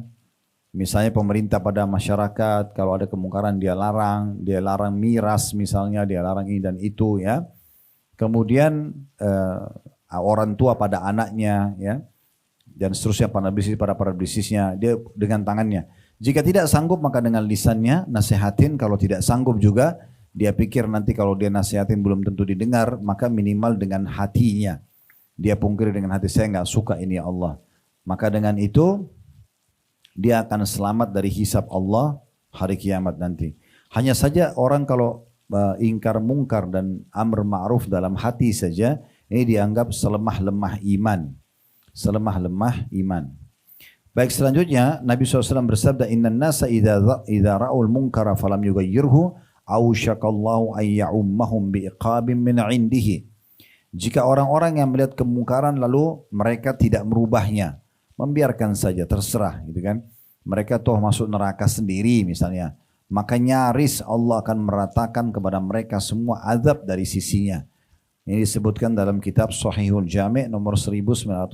Misalnya pemerintah pada masyarakat kalau ada kemungkaran dia larang miras misalnya, dia larang ini dan itu ya. Kemudian orang tua pada anaknya ya dan seterusnya pada para bisnisnya dia dengan tangannya. Jika tidak sanggup maka dengan lisannya nasihatin, kalau tidak sanggup juga dia pikir nanti kalau dia nasihatin belum tentu didengar, maka minimal dengan hatinya. Dia pungkiri dengan hati, saya nggak suka ini ya Allah. Maka dengan itu dia akan selamat dari hisab Allah hari kiamat nanti. Hanya saja orang kalau ingkar mungkar dan amr ma'ruf dalam hati saja, ini dianggap selemah-lemah iman. Selemah-lemah iman. Baik, selanjutnya Nabi SAW bersabda, Innan nasa idha ra'ul munkara falam yughayyirhu awsyakallahu ayya'ummahum bi'iqabim min indihi. Jika orang-orang yang melihat kemungkaran lalu mereka tidak merubahnya, membiarkan saja, terserah gitu kan. Mereka toh masuk neraka sendiri misalnya. Maka nyaris Allah akan meratakan kepada mereka semua azab dari sisinya. Ini disebutkan dalam kitab Sahihul Jami' nomor 1970.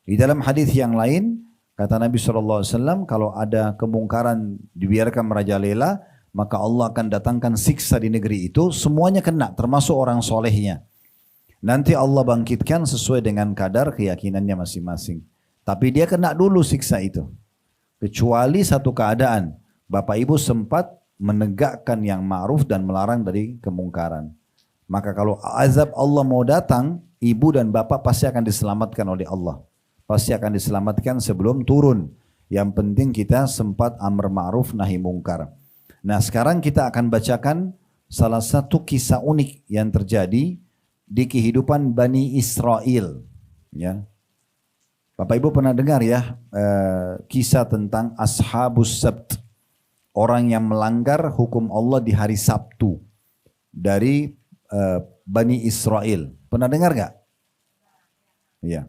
Di dalam hadis yang lain, kata Nabi SAW, kalau ada kemungkaran dibiarkan merajalela, maka Allah akan datangkan siksa di negeri itu, semuanya kena, termasuk orang solehnya. Nanti Allah bangkitkan sesuai dengan kadar keyakinannya masing-masing. Tapi dia kena dulu siksa itu. Kecuali satu keadaan, Bapak Ibu sempat menegakkan yang ma'ruf dan melarang dari kemungkaran. Maka kalau azab Allah mau datang, ibu dan bapak pasti akan diselamatkan oleh Allah. Pasti akan diselamatkan sebelum turun. Yang penting kita sempat amr ma'ruf nahi mungkar. Nah sekarang kita akan bacakan salah satu kisah unik yang terjadi di kehidupan Bani Israel. Ya. Bapak Ibu pernah dengar ya kisah tentang Ashabus Sabt. Orang yang melanggar hukum Allah di hari Sabtu. Dari Bani Israel. Pernah dengar gak? Ya.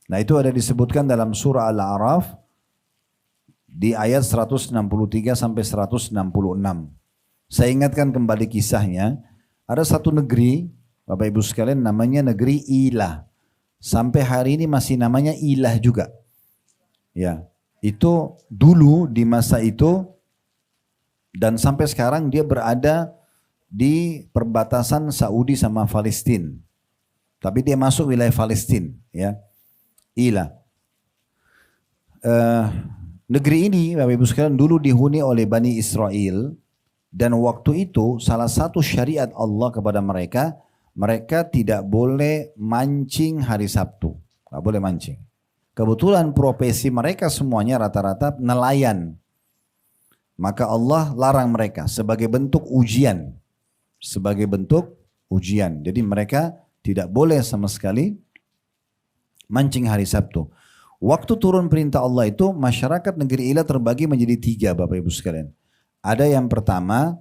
Nah itu ada disebutkan dalam surah Al-A'raf di ayat 163 sampai 166. Saya ingatkan kembali kisahnya. Ada satu negeri, Bapak Ibu sekalian, namanya negeri Ilah. Sampai hari ini masih namanya Ilah juga. Ya, itu dulu di masa itu dan sampai sekarang dia berada di perbatasan Saudi sama Palestina. Tapi dia masuk wilayah Palestina, ya. Ilah. Negeri ini Bapak Ibu sekalian dulu dihuni oleh Bani Israel dan waktu itu salah satu syariat Allah kepada mereka, mereka tidak boleh mancing hari Sabtu, nggak boleh mancing. Kebetulan profesi mereka semuanya rata-rata nelayan, maka Allah larang mereka sebagai bentuk ujian, Jadi mereka tidak boleh sama sekali mancing hari Sabtu. Waktu turun perintah Allah itu, masyarakat negeri Ilah terbagi menjadi 3 Bapak Ibu sekalian. Ada yang pertama,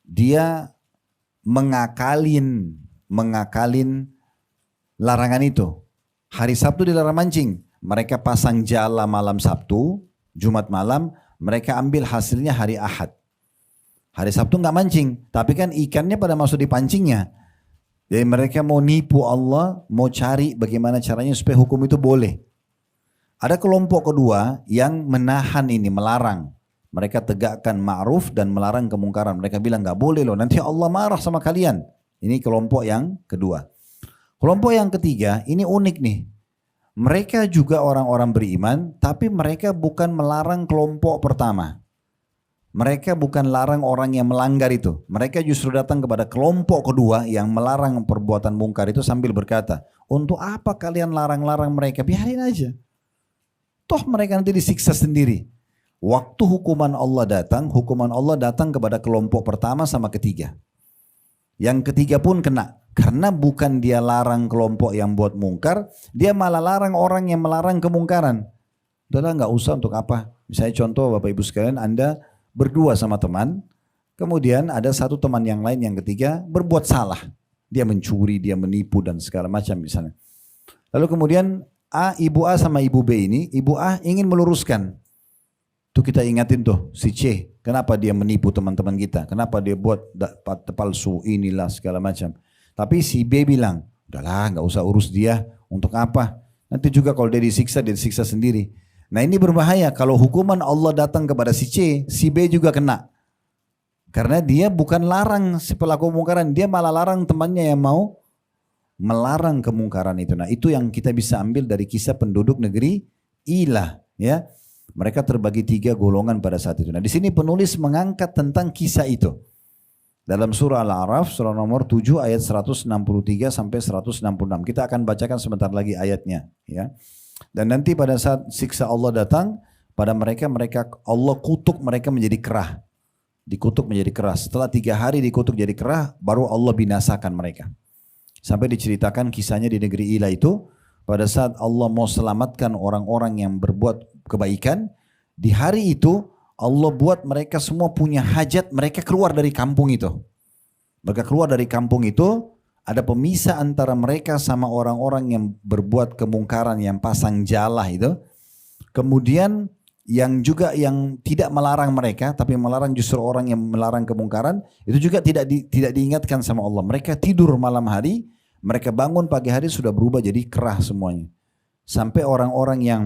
dia mengakalin larangan itu. Hari Sabtu dilarang mancing. Mereka pasang jala malam Sabtu, Jumat malam, mereka ambil hasilnya hari Ahad. Hari Sabtu nggak mancing, tapi kan ikannya pada masuk di pancingnya. Jadi mereka mau nipu Allah, mau cari bagaimana caranya supaya hukum itu boleh. Ada kelompok kedua yang menahan ini, melarang. Mereka tegakkan ma'ruf dan melarang kemungkaran. Mereka bilang nggak boleh loh, nanti Allah marah sama kalian. Ini kelompok yang kedua. Kelompok yang ketiga, ini unik nih. Mereka juga orang-orang beriman, tapi mereka bukan melarang kelompok pertama. Mereka bukan larang orang yang melanggar itu. Mereka justru datang kepada kelompok kedua yang melarang perbuatan mungkar itu sambil berkata, untuk apa kalian larang-larang mereka? Biarin aja. Toh mereka nanti disiksa sendiri. Waktu hukuman Allah datang kepada kelompok pertama sama ketiga. Yang ketiga pun kena. Karena bukan dia larang kelompok yang buat mungkar, dia malah larang orang yang melarang kemungkaran. Udahlah nggak usah untuk apa. Misalnya contoh Bapak Ibu sekalian, Anda berdua sama teman, kemudian ada satu teman yang lain yang ketiga berbuat salah. Dia mencuri, dia menipu dan segala macam misalnya. Lalu kemudian Ibu A sama Ibu B ini, Ibu A ingin meluruskan. Tuh kita ingatin tuh si C, kenapa dia menipu teman-teman kita, kenapa dia buat palsu inilah segala macam. Tapi si B bilang, udahlah nggak usah urus dia, untuk apa? Nanti juga kalau dia disiksa sendiri. Nah ini berbahaya kalau hukuman Allah datang kepada si C, si B juga kena. Karena dia bukan larang si pelaku kemungkaran, dia malah larang temannya yang mau melarang kemungkaran itu. Nah itu yang kita bisa ambil dari kisah penduduk negeri Ilah. Ya, mereka terbagi 3 golongan pada saat itu. Nah di sini penulis mengangkat tentang kisah itu. Dalam surah Al-A'raf, surah nomor 7 ayat 163 sampai 166. Kita akan bacakan sebentar lagi ayatnya. Ya. Dan nanti pada saat siksa Allah datang, pada mereka Allah kutuk mereka menjadi kerah. Dikutuk menjadi keras. Setelah 3 hari dikutuk jadi kerah, baru Allah binasakan mereka. Sampai diceritakan kisahnya di negeri Ilah itu, pada saat Allah mau selamatkan orang-orang yang berbuat kebaikan, di hari itu Allah buat mereka semua punya hajat, mereka keluar dari kampung itu. Mereka keluar dari kampung itu, ada pemisah antara mereka sama orang-orang yang berbuat kemungkaran, yang pasang jala itu. Kemudian yang tidak melarang mereka, tapi melarang justru orang yang melarang kemungkaran, itu juga tidak diingatkan sama Allah. Mereka tidur malam hari, mereka bangun pagi hari sudah berubah jadi kerah semuanya. Sampai orang-orang yang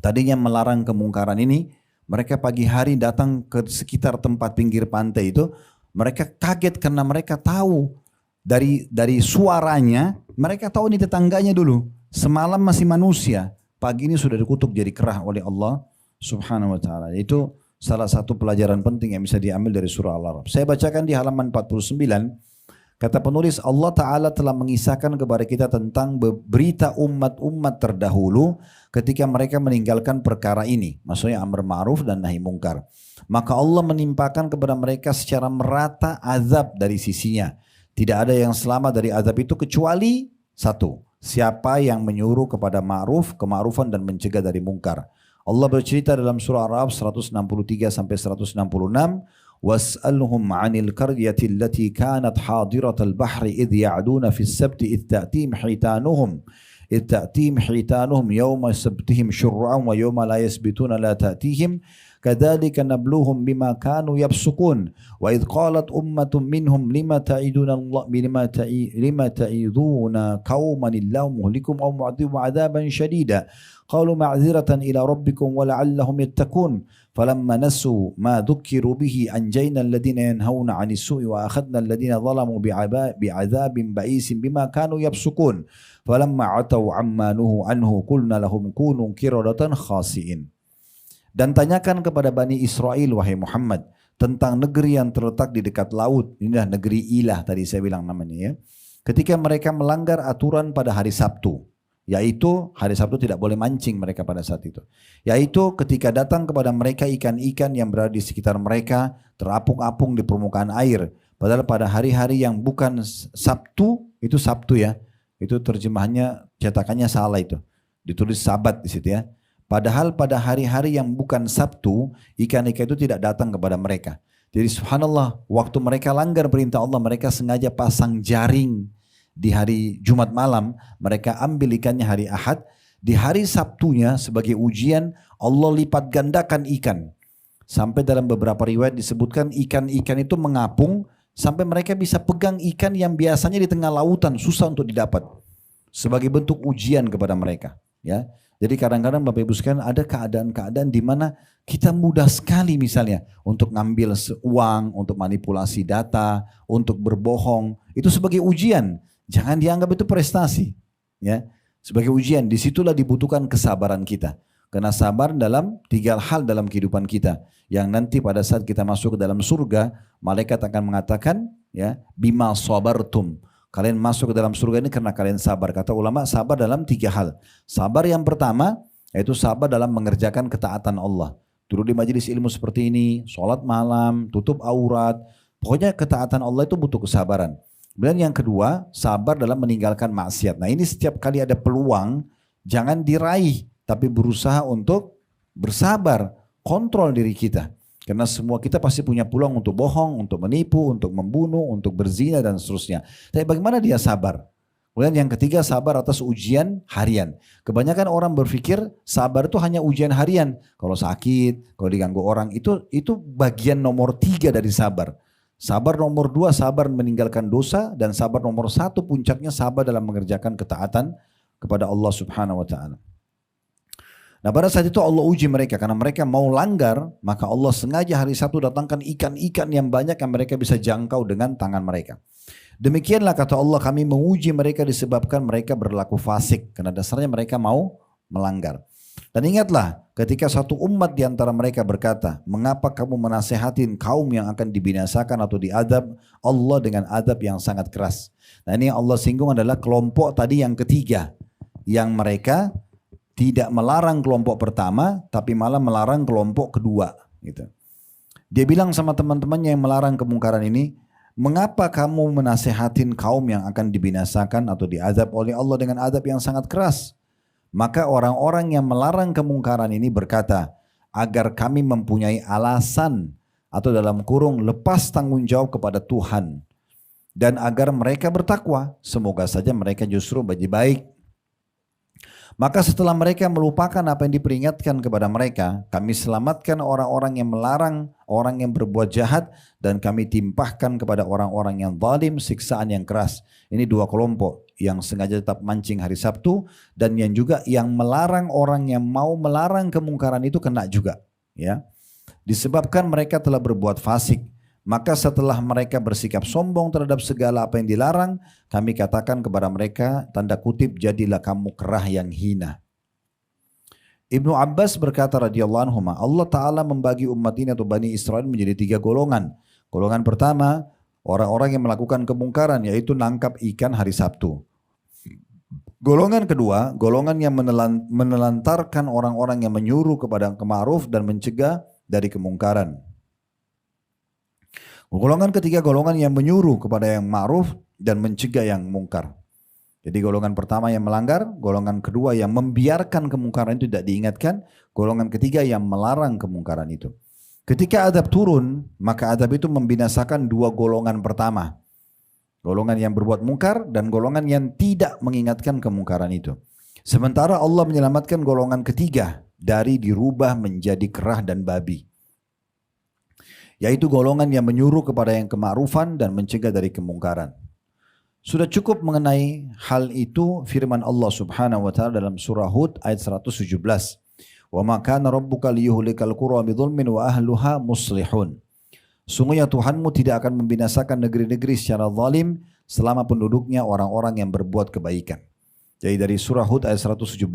tadinya melarang kemungkaran ini, mereka pagi hari datang ke sekitar tempat pinggir pantai itu, mereka kaget karena mereka tahu dari suaranya, mereka tahu ini tetangganya dulu. Semalam masih manusia, pagi ini sudah dikutuk jadi kerah oleh Allah Subhanahu wa taala. Itu salah satu pelajaran penting yang bisa diambil dari surah Al-A'raf. Saya bacakan di halaman 49. Kata penulis, Allah Ta'ala telah mengisahkan kepada kita tentang berita umat-umat terdahulu ketika mereka meninggalkan perkara ini. Maksudnya amar ma'ruf dan nahi mungkar. Maka Allah menimpakan kepada mereka secara merata azab dari sisinya. Tidak ada yang selamat dari azab itu kecuali satu. Siapa yang menyuruh kepada ma'ruf, kema'rufan dan mencegah dari mungkar. Allah bercerita dalam surah Ar-Ra'd 163 sampai 166. واسألهم عن القرية التي كانت حاضرة البحر إذ يعدون في السبت إذ تأتيهم حيتانهم يوم سبتهم شرعا ويوم لا يسبتون لا تأتيهم كذلك نبلوهم بما كانوا يفسقون وإذ قالت أمة منهم لما تعيذون قوما الله مهلكهم أو معذبهم عذابا شديدا قالوا معذرة إلى ربكم ولعلهم يتقون فلما نسوا ما ذكروا به أنجينا الذين ينهون عن السوء وأخذنا الذين ظلموا بعذاب بئيس بما كانوا يفسقون فلما عتوا عما نهوا عنه قلنا لهم كونوا قردة خاسئين. Dan tanyakan kepada Bani Israel, wahai Muhammad, tentang negeri yang terletak di dekat laut. Inilah negeri Ilah tadi saya bilang namanya ya. Ketika mereka melanggar aturan pada hari Sabtu. Yaitu hari Sabtu tidak boleh mancing mereka pada saat itu. Yaitu ketika datang kepada mereka ikan-ikan yang berada di sekitar mereka terapung-apung di permukaan air. Padahal pada hari-hari yang bukan Sabtu, itu Sabtu ya. Itu terjemahannya, cetakannya salah itu. Ditulis Sabat di situ ya. Padahal pada hari-hari yang bukan Sabtu, ikan-ikan itu tidak datang kepada mereka. Jadi subhanallah, waktu mereka langgar perintah Allah, mereka sengaja pasang jaring di hari Jumat malam, mereka ambil ikannya hari Ahad. Di hari Sabtunya sebagai ujian, Allah lipat gandakan ikan. Sampai dalam beberapa riwayat disebutkan ikan-ikan itu mengapung, sampai mereka bisa pegang ikan yang biasanya di tengah lautan, susah untuk didapat. Sebagai bentuk ujian kepada mereka. Ya. Jadi kadang-kadang Bapak Ibu sekalian ada keadaan-keadaan di mana kita mudah sekali misalnya untuk ngambil uang, untuk manipulasi data, untuk berbohong. Itu sebagai ujian. Jangan dianggap itu prestasi. Ya, sebagai ujian. Disitulah dibutuhkan kesabaran kita. Karena sabar dalam 3 hal dalam kehidupan kita. Yang nanti pada saat kita masuk ke dalam surga, malaikat akan mengatakan, ya, bima sabartum. Kalian masuk ke dalam surga ini karena kalian sabar. Kata ulama, sabar dalam 3 hal. Sabar yang pertama, yaitu sabar dalam mengerjakan ketaatan Allah. Duduk di majelis ilmu seperti ini, sholat malam, tutup aurat. Pokoknya ketaatan Allah itu butuh kesabaran. Kemudian yang kedua, sabar dalam meninggalkan maksiat. Nah ini setiap kali ada peluang, jangan diraih, tapi berusaha untuk bersabar, kontrol diri kita. Karena semua kita pasti punya peluang untuk bohong, untuk menipu, untuk membunuh, untuk berzina dan seterusnya. Tapi bagaimana dia sabar? Kemudian yang ketiga, sabar atas ujian harian. Kebanyakan orang berpikir sabar itu hanya ujian harian. Kalau sakit, kalau diganggu orang, itu bagian nomor 3 dari sabar. Sabar nomor 2, sabar meninggalkan dosa. Dan sabar nomor 1, puncaknya sabar dalam mengerjakan ketaatan kepada Allah Subhanahu wa ta'ala. Nah pada saat itu Allah uji mereka, karena mereka mau langgar, maka Allah sengaja hari Sabtu datangkan ikan-ikan yang banyak yang mereka bisa jangkau dengan tangan mereka. Demikianlah kata Allah, kami menguji mereka disebabkan mereka berlaku fasik, karena dasarnya mereka mau melanggar. Dan ingatlah ketika satu umat di antara mereka berkata, mengapa kamu menasehatin kaum yang akan dibinasakan atau diadab Allah dengan adab yang sangat keras. Nah ini yang Allah singgung adalah kelompok tadi yang ketiga, yang mereka tidak melarang kelompok pertama, tapi malah melarang kelompok kedua. Gitu. Dia bilang sama teman-temannya yang melarang kemungkaran ini, mengapa kamu menasehatin kaum yang akan dibinasakan atau diazab oleh Allah dengan azab yang sangat keras? Maka orang-orang yang melarang kemungkaran ini berkata, agar kami mempunyai alasan atau dalam kurung lepas tanggung jawab kepada Tuhan. Dan agar mereka bertakwa, semoga saja mereka justru baik. Maka setelah mereka melupakan apa yang diperingatkan kepada mereka, kami selamatkan orang-orang yang melarang orang yang berbuat jahat dan kami timpahkan kepada orang-orang yang zalim siksaan yang keras. Ini dua kelompok yang sengaja tetap mancing hari Sabtu dan yang juga yang melarang orang yang mau melarang kemungkaran itu kena juga. Ya, disebabkan mereka telah berbuat fasik. Maka setelah mereka bersikap sombong terhadap segala apa yang dilarang, kami katakan kepada mereka, tanda kutip, jadilah kamu kerah yang hina. Ibnu Abbas berkata radhiyallahu anhu, Allah Ta'ala membagi umat ini atau Bani Israel menjadi 3 golongan. Golongan pertama, orang-orang yang melakukan kemungkaran, yaitu nangkap ikan hari Sabtu. Golongan kedua, golongan yang menelantarkan orang-orang yang menyuruh kepada ma'ruf dan mencegah dari kemungkaran. Golongan ketiga, golongan yang menyuruh kepada yang ma'ruf dan mencegah yang mungkar. Jadi golongan pertama yang melanggar, golongan kedua yang membiarkan kemungkaran itu tidak diingatkan, golongan ketiga yang melarang kemungkaran itu. Ketika azab turun, maka azab itu membinasakan 2 golongan pertama. Golongan yang berbuat mungkar dan golongan yang tidak mengingatkan kemungkaran itu. Sementara Allah menyelamatkan golongan ketiga dari dirubah menjadi kerah dan babi. Yaitu golongan yang menyuruh kepada yang kema'rufan dan mencegah dari kemungkaran. Sudah cukup mengenai hal itu firman Allah Subhanahu wa taala dalam surah Hud ayat 117. Wa ma kana rabbuka liyuhlikal qura bidzulmin wa ahluha muslihun. Sungguhnya Tuhanmu tidak akan membinasakan negeri-negeri secara zalim selama penduduknya orang-orang yang berbuat kebaikan. Jadi dari surah Hud ayat 117,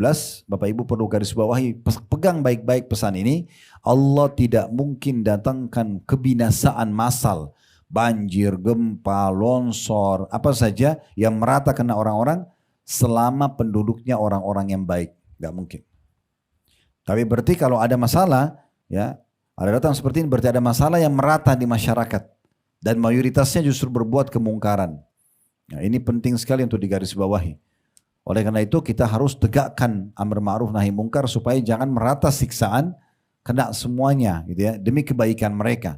Bapak Ibu perlu garis bawahi, pegang baik-baik pesan ini. Allah tidak mungkin datangkan kebinasaan massal, banjir, gempa, longsor, apa saja yang merata kena orang-orang selama penduduknya orang-orang yang baik. Gak mungkin. Tapi berarti kalau ada masalah, ya ada datang seperti ini, berarti ada masalah yang merata di masyarakat. Dan mayoritasnya justru berbuat kemungkaran. Nah, ini penting sekali untuk digarisbawahi. Oleh karena itu kita harus tegakkan amar ma'ruf nahi mungkar supaya jangan merata siksaan kena semuanya gitu ya, demi kebaikan mereka.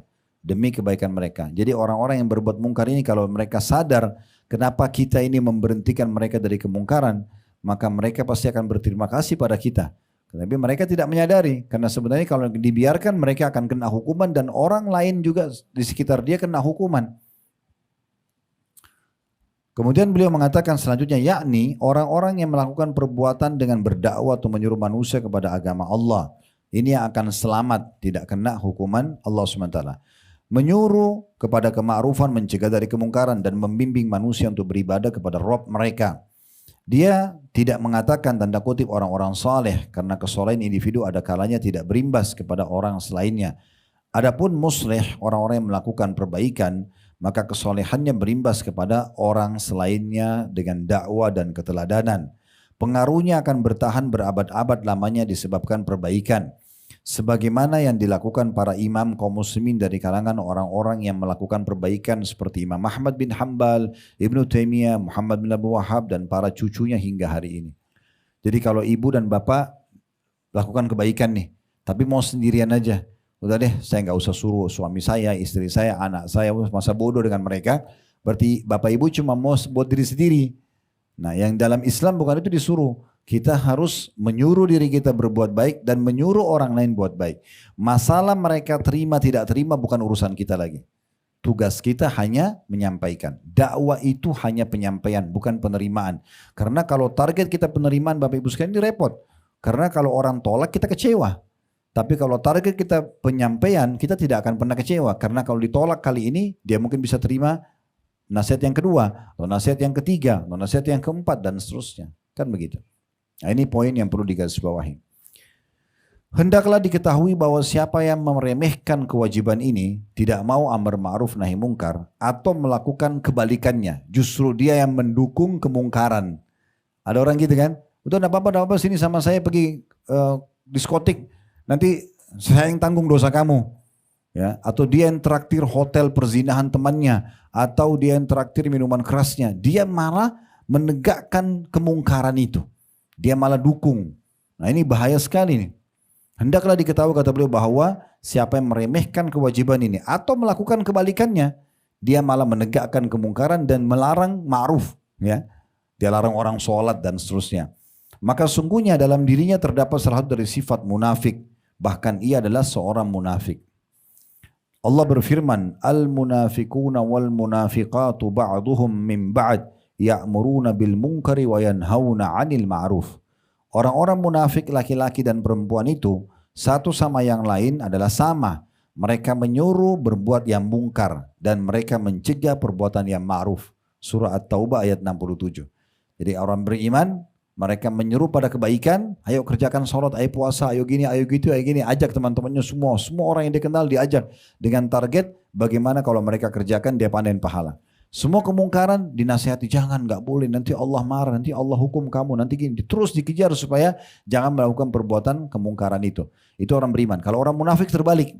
Jadi orang-orang yang berbuat mungkar ini kalau mereka sadar kenapa kita ini memberhentikan mereka dari kemungkaran, maka mereka pasti akan berterima kasih pada kita. Tapi mereka tidak menyadari karena sebenarnya kalau dibiarkan mereka akan kena hukuman dan orang lain juga di sekitar dia kena hukuman. Kemudian beliau mengatakan selanjutnya, yakni orang-orang yang melakukan perbuatan dengan berdakwah atau menyuruh manusia kepada agama Allah. Ini yang akan selamat, tidak kena hukuman Allah SWT. Menyuruh kepada kema'rufan, mencegah dari kemungkaran, dan membimbing manusia untuk beribadah kepada Rabb mereka. Dia tidak mengatakan tanda kutip orang-orang saleh, karena kesolehan individu ada kalanya tidak berimbas kepada orang selainnya. Adapun muslih, orang-orang yang melakukan perbaikan, maka kesolehannya berimbas kepada orang selainnya dengan dakwah dan keteladanan. Pengaruhnya akan bertahan berabad-abad lamanya disebabkan perbaikan. sebagaimana yang dilakukan para imam kaum muslimin dari kalangan orang-orang yang melakukan perbaikan seperti Imam Ahmad bin Hanbal, Ibnu Taimiyah, Muhammad bin Abdul Wahhab dan para cucunya hingga hari ini. Jadi kalau ibu dan bapak lakukan kebaikan nih, tapi mau sendirian aja, udah deh saya nggak usah suruh suami saya, istri saya, anak saya, masa bodoh dengan mereka, berarti bapak ibu cuma mau buat diri sendiri. Nah yang dalam Islam bukan itu disuruh. Kita harus menyuruh diri kita berbuat baik dan menyuruh orang lain buat baik. Masalah mereka terima tidak terima bukan urusan kita lagi. Tugas kita hanya menyampaikan. Dakwah itu hanya penyampaian, bukan penerimaan. Karena kalau target kita penerimaan Bapak Ibu sekalian ini repot. Karena kalau orang tolak kita kecewa. Tapi kalau target kita penyampaian kita tidak akan pernah kecewa. Karena kalau ditolak kali ini dia mungkin bisa terima nasihat yang kedua, atau nasihat yang ketiga, atau nasihat yang keempat dan seterusnya. Kan begitu. Nah, ini poin yang perlu digarisbawahi. Hendaklah diketahui bahwa siapa yang meremehkan kewajiban ini, tidak mau amar ma'ruf nahi mungkar, atau melakukan kebalikannya, justru dia yang mendukung kemungkaran. Ada orang gitu kan, udah enggak apa-apa sini sama saya pergi diskotik, nanti saya yang tanggung dosa kamu. Ya, atau dia yang traktir hotel perzinahan temannya, atau dia yang traktir minuman kerasnya, dia malah menegakkan kemungkaran itu. Dia malah dukung. Nah ini bahaya sekali nih. Hendaklah diketahui kata beliau bahwa siapa yang meremehkan kewajiban ini atau melakukan kebalikannya, dia malah menegakkan kemungkaran dan melarang ma'ruf. Ya, dia larang orang sholat dan seterusnya. Maka sungguhnya dalam dirinya terdapat salah satu dari sifat munafik. Bahkan ia adalah seorang munafik. Allah berfirman, Al-munafiquna wal munafiqatu ba'duhum min ba'd. Ya'muruna bil munkari wa yanhauna 'anil ma'ruf. Orang-orang munafik laki-laki dan perempuan itu satu sama yang lain adalah sama. Mereka menyuruh berbuat yang mungkar dan mereka mencegah perbuatan yang ma'ruf. Surah At-Taubah ayat 67. Jadi orang beriman mereka menyuruh pada kebaikan, ayo kerjakan sholat, ayo puasa, ayo gini, ayo gitu, ayo gini, ajak teman-temannya semua orang yang dikenal diajak dengan target bagaimana kalau mereka kerjakan dia panen pahala. Semua kemungkaran dinasihati, jangan, nggak boleh, nanti Allah marah, nanti Allah hukum kamu, nanti gini. Terus dikejar supaya jangan melakukan perbuatan kemungkaran itu. Itu orang beriman. Kalau orang munafik terbalik.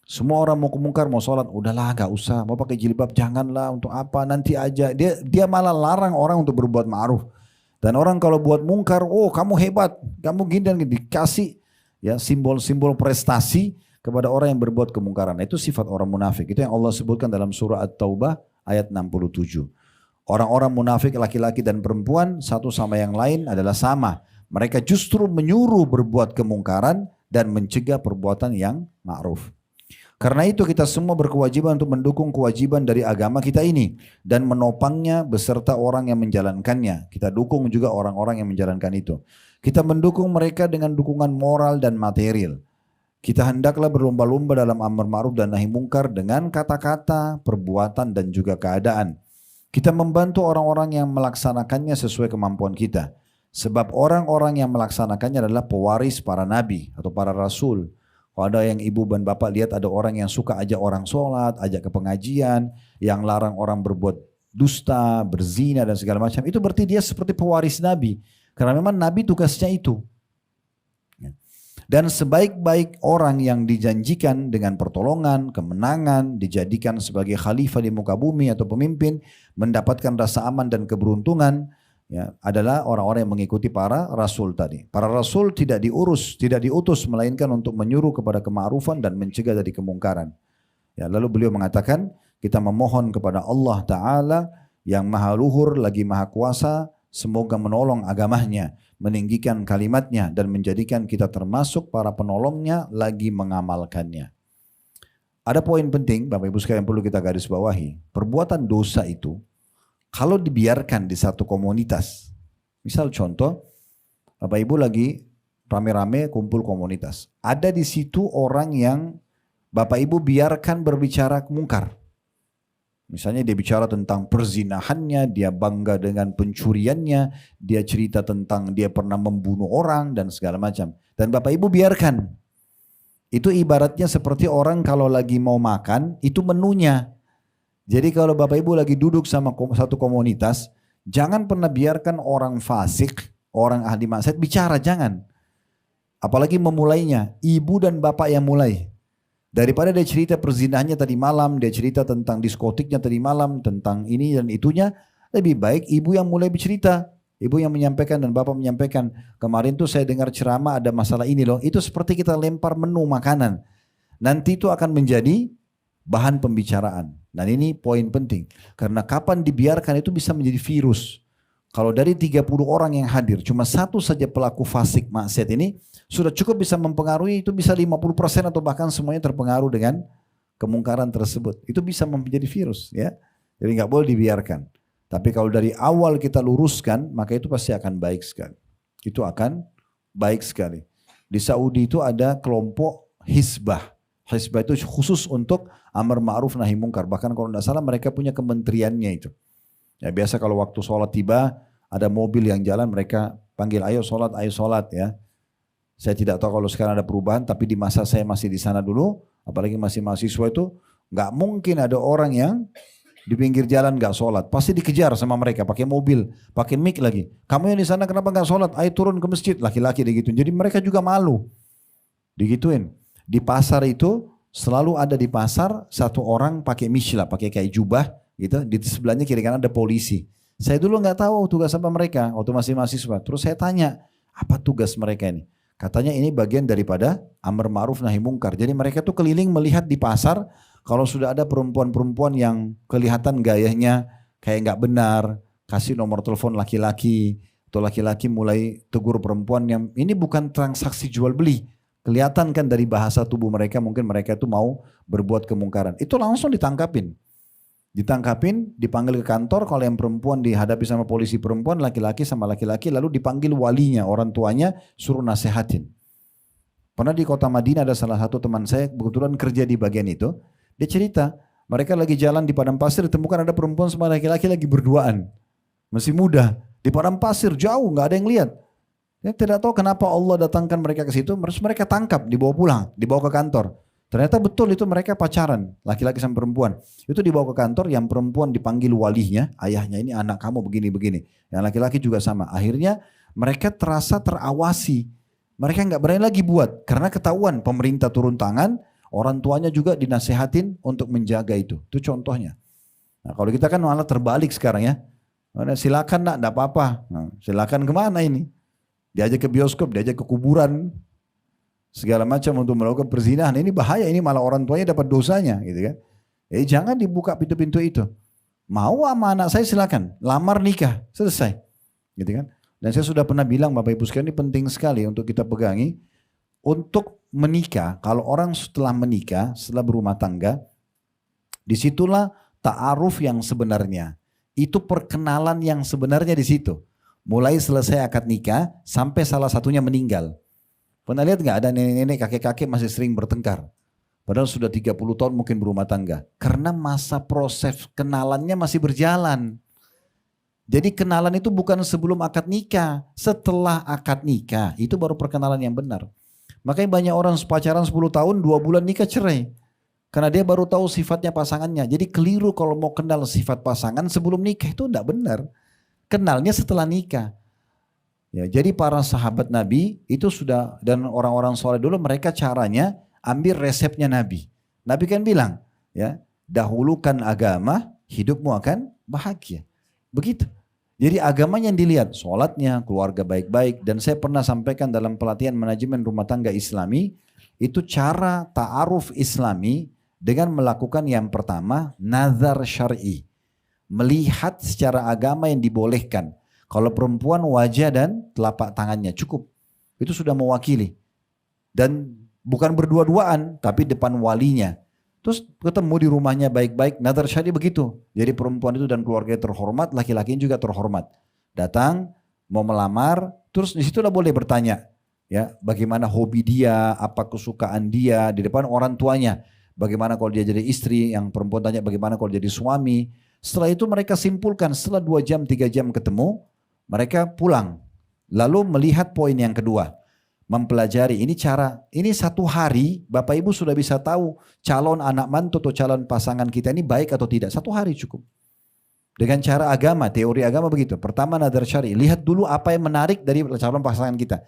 Semua orang mau kemungkar, mau sholat, udahlah nggak usah, mau pakai jilbab, janganlah, untuk apa, nanti aja. Dia malah larang orang untuk berbuat ma'ruf. Dan orang kalau buat mungkar, oh kamu hebat, kamu gini dan gini. Dikasih ya simbol-simbol prestasi kepada orang yang berbuat kemungkaran. Itu sifat orang munafik. Itu yang Allah sebutkan dalam surah At-Taubah ayat 67. Orang-orang munafik laki-laki dan perempuan satu sama yang lain adalah sama. Mereka justru menyuruh berbuat kemungkaran dan mencegah perbuatan yang ma'ruf. Karena itu kita semua berkewajiban untuk mendukung kewajiban dari agama kita ini dan menopangnya beserta orang yang menjalankannya. Kita dukung juga orang-orang yang menjalankan itu. Kita mendukung mereka dengan dukungan moral dan material. Kita hendaklah berlomba-lomba dalam amar ma'ruf dan nahi mungkar dengan kata-kata, perbuatan dan juga keadaan. Kita membantu orang-orang yang melaksanakannya sesuai kemampuan kita. Sebab orang-orang yang melaksanakannya adalah pewaris para nabi atau para rasul. Kalau ada yang ibu dan bapak lihat ada orang yang suka ajak orang sholat, ajak ke pengajian, yang larang orang berbuat dusta, berzina dan segala macam. Itu berarti dia seperti pewaris nabi. Karena memang nabi tugasnya itu. Dan sebaik-baik orang yang dijanjikan dengan pertolongan, kemenangan, dijadikan sebagai khalifah di muka bumi atau pemimpin, mendapatkan rasa aman dan keberuntungan, ya, adalah orang-orang yang mengikuti para rasul tadi. Para rasul tidak diutus melainkan untuk menyuruh kepada kema'rufan dan mencegah dari kemungkaran. Ya, lalu beliau mengatakan, kita memohon kepada Allah Ta'ala yang maha luhur lagi maha kuasa, semoga menolong agamanya, meninggikan kalimatnya dan menjadikan kita termasuk para penolongnya lagi mengamalkannya. Ada poin penting Bapak Ibu sekalian perlu kita garis bawahi. Perbuatan dosa itu kalau dibiarkan di satu komunitas, misal contoh Bapak Ibu lagi rame-rame kumpul komunitas. Ada di situ orang yang Bapak Ibu biarkan berbicara mungkar. Misalnya dia bicara tentang perzinahannya, dia bangga dengan pencuriannya, dia cerita tentang dia pernah membunuh orang dan segala macam. Dan Bapak Ibu biarkan. Itu ibaratnya seperti orang kalau lagi mau makan, itu menunya. Jadi kalau Bapak Ibu lagi duduk sama satu komunitas, jangan pernah biarkan orang fasik, orang ahli maksiat bicara, jangan. Apalagi memulainya, ibu dan bapak yang mulai. Daripada dia cerita perzinahannya tadi malam, dia cerita tentang diskotiknya tadi malam, tentang ini dan itunya, lebih baik ibu yang mulai bercerita. Ibu yang menyampaikan dan bapak menyampaikan, kemarin tuh saya dengar ceramah ada masalah ini loh. Itu seperti kita lempar menu makanan. Nanti itu akan menjadi bahan pembicaraan. Dan ini poin penting. Karena kapan dibiarkan itu bisa menjadi virus. Kalau dari 30 orang yang hadir, cuma satu saja pelaku fasik maksiat ini, sudah cukup bisa mempengaruhi, itu bisa 50% atau bahkan semuanya terpengaruh dengan kemungkaran tersebut. Itu bisa menjadi virus, ya. Jadi nggak boleh dibiarkan. Tapi kalau dari awal kita luruskan, maka itu pasti akan baik sekali. Itu akan baik sekali. Di Saudi itu ada kelompok Hizbah. Hizbah itu khusus untuk amar ma'ruf nahi mungkar. Bahkan kalau tidak salah mereka punya kementeriannya itu. Ya biasa kalau waktu sholat tiba, ada mobil yang jalan mereka panggil ayo sholat ya. Saya tidak tahu kalau sekarang ada perubahan, tapi di masa saya masih di sana dulu, apalagi masih mahasiswa itu, nggak mungkin ada orang yang di pinggir jalan nggak sholat. Pasti dikejar sama mereka, pakai mobil, pakai mic lagi. Kamu yang di sana kenapa nggak sholat? Ayo turun ke masjid, laki-laki digituin. Jadi mereka juga malu, digituin. Di pasar itu selalu ada di pasar satu orang pakai mishlah, pakai kayak jubah, gitu. Di sebelahnya kiri kanan ada polisi. Saya dulu nggak tahu tugas apa mereka waktu masih mahasiswa. Terus saya tanya, apa tugas mereka ini? Katanya ini bagian daripada amar ma'ruf nahi mungkar. Jadi mereka tuh keliling melihat di pasar kalau sudah ada perempuan-perempuan yang kelihatan gayanya kayak nggak benar, kasih nomor telepon laki-laki atau laki-laki mulai tegur perempuan yang ini bukan transaksi jual beli. Kelihatan kan dari bahasa tubuh mereka mungkin mereka itu mau berbuat kemungkaran. Itu langsung ditangkapin. Ditangkapin, dipanggil ke kantor, kalau yang perempuan dihadapi sama polisi perempuan, laki-laki sama laki-laki, lalu dipanggil walinya, orang tuanya, suruh nasehatin. Pernah di kota Madinah ada salah satu teman saya, kebetulan kerja di bagian itu, dia cerita, mereka lagi jalan di padang pasir, ditemukan ada perempuan sama laki-laki lagi berduaan. Masih muda, di padang pasir, jauh, gak ada yang lihat. Dia tidak tahu kenapa Allah datangkan mereka ke situ, terus mereka tangkap, dibawa pulang, dibawa ke kantor. Ternyata betul itu mereka pacaran, laki-laki sama perempuan. Itu dibawa ke kantor, yang perempuan dipanggil walinya, ayahnya ini anak kamu begini-begini. Yang laki-laki juga sama. Akhirnya mereka terasa terawasi. Mereka nggak berani lagi buat, karena ketahuan pemerintah turun tangan, orang tuanya juga dinasehatin untuk menjaga itu. Itu contohnya. Nah, kalau kita kan malah terbalik sekarang ya. Silakan nak, enggak apa-apa. Nah, silakan kemana ini? Diajak ke bioskop, diajak ke kuburan. Segala macam untuk melakukan perzinahan, ini bahaya, ini malah orang tuanya dapat dosanya gitu kan. Jangan dibuka pintu-pintu itu. Mau sama anak saya silakan, lamar nikah, selesai. Gitu kan. Dan saya sudah pernah bilang Bapak Ibu sekalian ini penting sekali untuk kita pegangi. Untuk menikah, kalau orang setelah menikah, setelah berumah tangga, disitulah ta'aruf yang sebenarnya. Itu perkenalan yang sebenarnya di situ. Mulai selesai akad nikah sampai salah satunya meninggal. Pernah lihat nggak ada nenek-nenek, kakek-kakek masih sering bertengkar. Padahal sudah 30 tahun mungkin berumah tangga. Karena masa proses kenalannya masih berjalan. Jadi kenalan itu bukan sebelum akad nikah. Setelah akad nikah, itu baru perkenalan yang benar. Makanya banyak orang pacaran 10 tahun, 2 bulan nikah cerai. Karena dia baru tahu sifatnya pasangannya. Jadi keliru kalau mau kenal sifat pasangan sebelum nikah, itu enggak benar. Kenalnya setelah nikah. Ya, jadi para sahabat Nabi itu sudah, dan orang-orang soleh dulu mereka caranya ambil resepnya Nabi. Nabi kan bilang, ya dahulukan agama, hidupmu akan bahagia. Begitu. Jadi agamanya yang dilihat, sholatnya, keluarga baik-baik. Dan saya pernah sampaikan dalam pelatihan manajemen rumah tangga Islami, itu cara ta'aruf Islami dengan melakukan yang pertama, nazar syar'i. Melihat secara agama yang dibolehkan. Kalau perempuan wajah dan telapak tangannya cukup. Itu sudah mewakili. Dan bukan berdua-duaan tapi depan walinya. Terus ketemu di rumahnya baik-baik. Nazar syar'i begitu. Jadi perempuan itu dan keluarga terhormat, laki-laki juga terhormat. Datang mau melamar, terus di situlah boleh bertanya. Ya, bagaimana hobi dia, apa kesukaan dia di depan orang tuanya. Bagaimana kalau dia jadi istri, yang perempuan tanya bagaimana kalau jadi suami. Setelah itu mereka simpulkan setelah 2 jam, 3 jam ketemu. Mereka pulang, lalu melihat poin yang kedua, mempelajari ini cara, ini 1 hari Bapak Ibu sudah bisa tahu calon anak mantu atau calon pasangan kita ini baik atau tidak, 1 hari cukup. Dengan cara agama, teori agama begitu. Pertama nazar syar'i, lihat dulu apa yang menarik dari calon pasangan kita.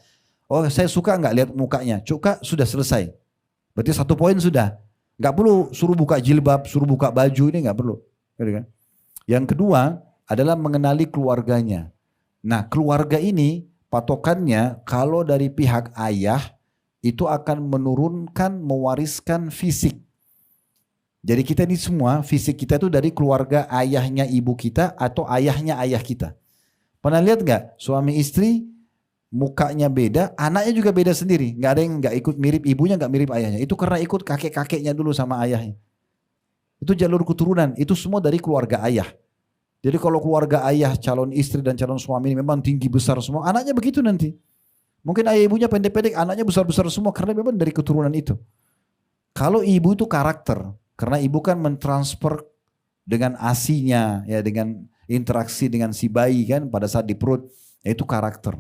Oh saya suka nggak lihat mukanya, suka sudah selesai. Berarti 1 poin sudah. Nggak perlu suruh buka jilbab, suruh buka baju, ini nggak perlu. Gitu kan? Yang kedua adalah mengenali keluarganya. Nah keluarga ini patokannya kalau dari pihak ayah itu akan menurunkan, mewariskan fisik. Jadi kita ini semua, fisik kita itu dari keluarga ayahnya ibu kita atau ayahnya ayah kita. Pernah lihat nggak suami istri mukanya beda, anaknya juga beda sendiri. Nggak ada yang nggak ikut mirip ibunya, nggak mirip ayahnya. Itu karena ikut kakek-kakeknya dulu sama ayahnya. Itu jalur keturunan, itu semua dari keluarga ayah. Jadi kalau keluarga ayah, calon istri dan calon suami ini memang tinggi besar semua, anaknya begitu nanti. Mungkin ayah ibunya pendek-pendek, anaknya besar-besar semua karena memang dari keturunan itu. Kalau ibu itu karakter, karena ibu kan mentransfer dengan asinya, ya dengan interaksi dengan si bayi kan pada saat di perut, itu karakter.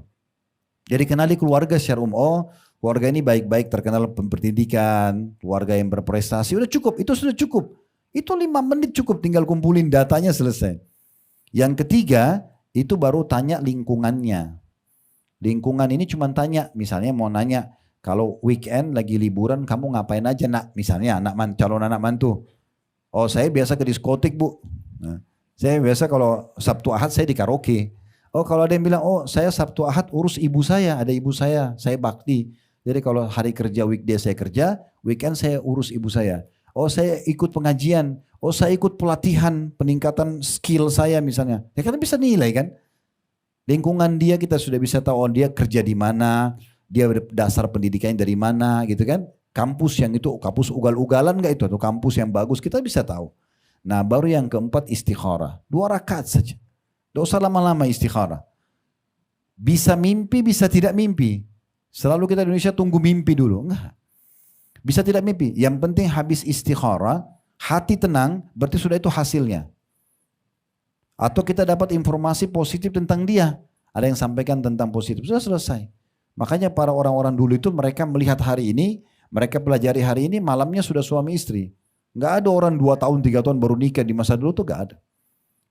Jadi kenali keluarga secara umum. Oh, keluarga ini baik-baik, terkenal pendidikan, keluarga yang berprestasi, udah cukup, itu sudah cukup. Itu 5 menit cukup, tinggal kumpulin datanya selesai. Yang ketiga, itu baru tanya lingkungannya. Lingkungan ini cuma tanya, misalnya mau nanya, kalau weekend lagi liburan kamu ngapain aja nak? Misalnya calon anak mantu. Oh saya biasa ke diskotik bu. Nah, saya biasa kalau Sabtu Ahad saya di karaoke. Oh kalau ada yang bilang, oh saya Sabtu Ahad urus ibu saya, ada ibu saya bakti. Jadi kalau hari kerja weekday saya kerja, weekend saya urus ibu saya. Oh saya ikut pengajian, oh saya ikut pelatihan peningkatan skill saya misalnya. Ya kan bisa nilai kan. Lingkungan dia kita sudah bisa tahu, oh dia kerja di mana, dia dasar pendidikannya dari mana gitu kan. Kampus yang itu, kampus ugal-ugalan gak itu, atau kampus yang bagus kita bisa tahu. Nah baru yang keempat istikharah, 2 rakaat saja. Tidak usah lama-lama istikharah. Bisa mimpi, bisa tidak mimpi. Selalu kita di Indonesia tunggu mimpi dulu. Enggak. Bisa tidak mimpi. Yang penting habis istikharah, hati tenang, berarti sudah itu hasilnya. Atau kita dapat informasi positif tentang dia. Ada yang sampaikan tentang positif, sudah selesai. Makanya para orang-orang dulu itu mereka melihat hari ini, mereka pelajari hari ini, malamnya sudah suami istri. Enggak ada orang 2 tahun, 3 tahun baru nikah di masa dulu tuh enggak ada.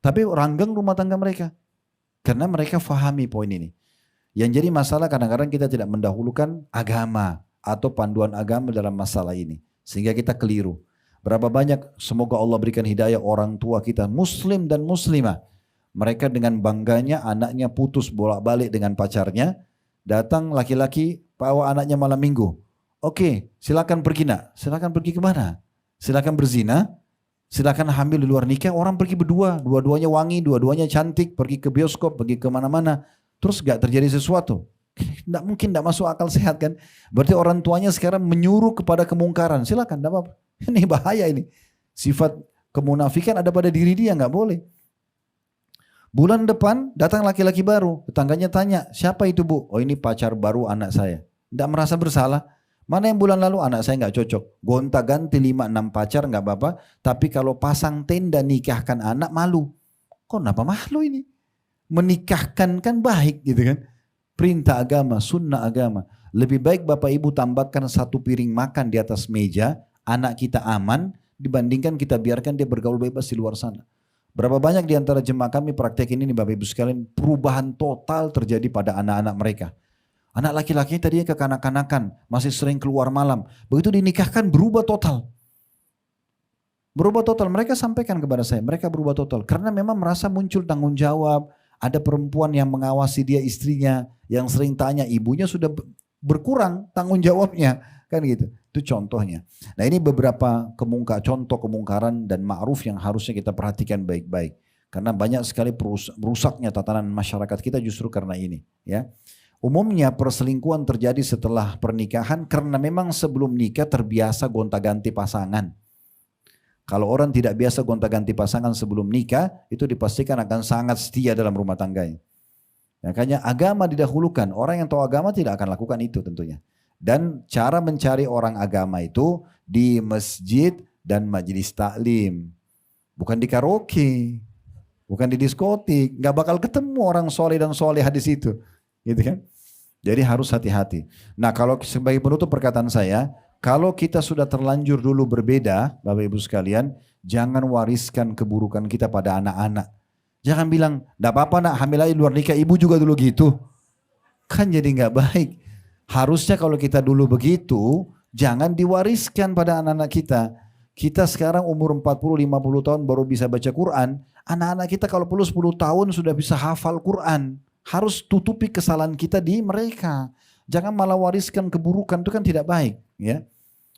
Tapi ranggang rumah tangga mereka. Karena mereka fahami poin ini. Yang jadi masalah kadang-kadang kita tidak mendahulukan agama atau panduan agama dalam masalah ini. Sehingga kita keliru. Berapa banyak semoga Allah berikan hidayah orang tua kita muslim dan muslimah. Mereka dengan bangganya anaknya putus bolak-balik dengan pacarnya. Datang laki-laki bawa anaknya malam minggu. Oke, silakan pergi nak. Silakan pergi kemana? Silakan berzina. Silakan hamil di luar nikah. Orang pergi berdua. Dua-duanya wangi, dua-duanya cantik. Pergi ke bioskop, pergi kemana-mana. Terus gak terjadi sesuatu. Tidak mungkin, tidak masuk akal sehat kan. Berarti orang tuanya sekarang menyuruh kepada kemungkaran. Silakan, tidak apa-apa. Ini bahaya ini. Sifat kemunafikan ada pada diri dia, nggak boleh. Bulan depan datang laki-laki baru. Tetangganya tanya, siapa itu bu? Oh ini pacar baru anak saya. Tidak merasa bersalah. Mana yang bulan lalu anak saya nggak cocok. Gonta-ganti 5-6 pacar nggak apa-apa. Tapi kalau pasang tenda nikahkan anak malu. Kok kenapa malu ini? Menikahkan kan baik gitu kan. Perintah agama, sunnah agama. Lebih baik bapak ibu tambahkan 1 piring makan di atas meja. Anak kita aman dibandingkan kita biarkan dia bergaul bebas di luar sana. Berapa banyak di antara jemaah kami praktekin ini Bapak Ibu sekalian, perubahan total terjadi pada anak-anak mereka. Anak laki-laki tadinya kekanak-kanakan, masih sering keluar malam. Begitu dinikahkan berubah total. Berubah total, mereka sampaikan kepada saya, mereka berubah total. Karena memang merasa muncul tanggung jawab, ada perempuan yang mengawasi dia istrinya, yang sering tanya ibunya sudah berkurang tanggung jawabnya. Kan gitu, itu contohnya. Nah ini beberapa contoh kemungkaran dan ma'ruf yang harusnya kita perhatikan baik-baik. Karena banyak sekali rusaknya tatanan masyarakat kita justru karena ini. Ya, umumnya perselingkuhan terjadi setelah pernikahan karena memang sebelum nikah terbiasa gonta-ganti pasangan. Kalau orang tidak biasa gonta-ganti pasangan sebelum nikah, itu dipastikan akan sangat setia dalam rumah tangganya. Makanya agama didahulukan, orang yang tahu agama tidak akan lakukan itu tentunya. Dan cara mencari orang agama itu di masjid dan majelis taklim. Bukan di karaoke, bukan di diskotik. Gak bakal ketemu orang soleh dan solehah di situ. Gitu kan? Jadi harus hati-hati. Nah kalau sebagai penutup perkataan saya, kalau kita sudah terlanjur dulu berbeda, Bapak Ibu sekalian, jangan wariskan keburukan kita pada anak-anak. Jangan bilang, gak apa-apa nak hamil aja luar nikah, ibu juga dulu gitu. Kan jadi gak baik. Harusnya kalau kita dulu begitu, jangan diwariskan pada anak-anak kita. Kita sekarang umur 40-50 tahun baru bisa baca Quran. Anak-anak kita kalau perlu 10 tahun sudah bisa hafal Quran. Harus tutupi kesalahan kita di mereka. Jangan malah wariskan keburukan, itu kan tidak baik. Ya.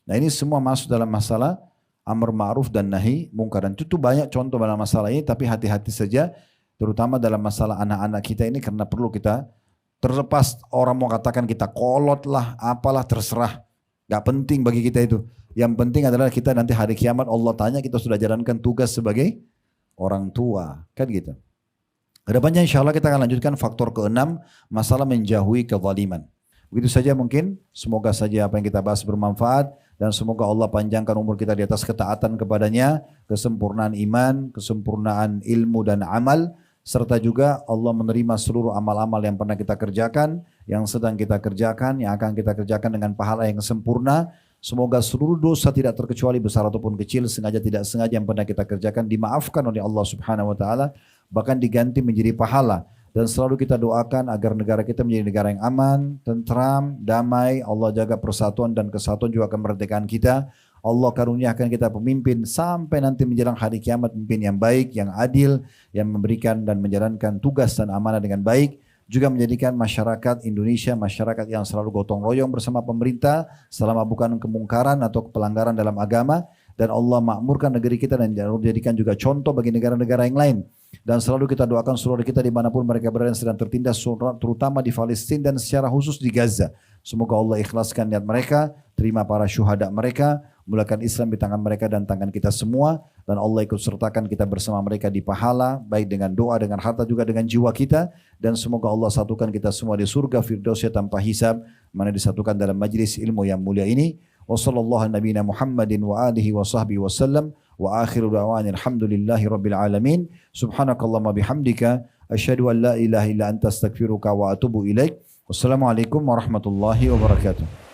Nah ini semua masuk dalam masalah amar ma'ruf dan nahi mungkar. Dan itu banyak contoh dalam masalah ini, tapi hati-hati saja. Terutama dalam masalah anak-anak kita ini karena perlu kita terlepas orang mau katakan kita kolot lah, apalah terserah. Gak penting bagi kita itu. Yang penting adalah kita nanti hari kiamat Allah tanya kita sudah jalankan tugas sebagai orang tua. Kan gitu. Kedepannya insya Allah kita akan lanjutkan faktor ke-6, masalah menjauhi kezaliman. Begitu saja mungkin, semoga saja apa yang kita bahas bermanfaat dan semoga Allah panjangkan umur kita di atas ketaatan kepadanya, kesempurnaan iman, kesempurnaan ilmu dan amal, serta juga Allah menerima seluruh amal-amal yang pernah kita kerjakan, yang sedang kita kerjakan, yang akan kita kerjakan dengan pahala yang sempurna. Semoga seluruh dosa tidak terkecuali besar ataupun kecil, sengaja tidak sengaja yang pernah kita kerjakan dimaafkan oleh Allah Subhanahu wa taala, bahkan diganti menjadi pahala. Dan selalu kita doakan agar negara kita menjadi negara yang aman, tentram, damai. Allah jaga persatuan dan kesatuan juga kemerdekaan kita. Allah karuniakan kita pemimpin sampai nanti menjelang hari kiamat, pemimpin yang baik, yang adil, yang memberikan dan menjalankan tugas dan amanah dengan baik. Juga menjadikan masyarakat Indonesia masyarakat yang selalu gotong royong bersama pemerintah selama bukan kemungkaran atau pelanggaran dalam agama, dan Allah makmurkan negeri kita dan menjadikan juga contoh bagi negara-negara yang lain. Dan selalu kita doakan seluruh kita dimanapun mereka berada yang sedang tertindas, terutama di Palestina dan secara khusus di Gaza. Semoga Allah ikhlaskan niat mereka, terima para syuhada mereka, mulakan Islam di tangan mereka dan tangan kita semua, dan Allah ikut sertakan kita bersama mereka di pahala, baik dengan doa, dengan harta, juga dengan jiwa kita, dan semoga Allah satukan kita semua di surga Firdausnya tanpa hisab, mana disatukan dalam majlis ilmu yang mulia ini. Wassallallahu nabiyina Muhammadin wa alihi wa sahbihi wa sallam, wa akhiru da'wani alhamdulillahi rabbil alamin. Subhanakallahumma bihamdika asyhadu an la ilaha illa anta astaghfiruka wa atubu ilaik. Wassalamualaikum warahmatullahi wabarakatuh.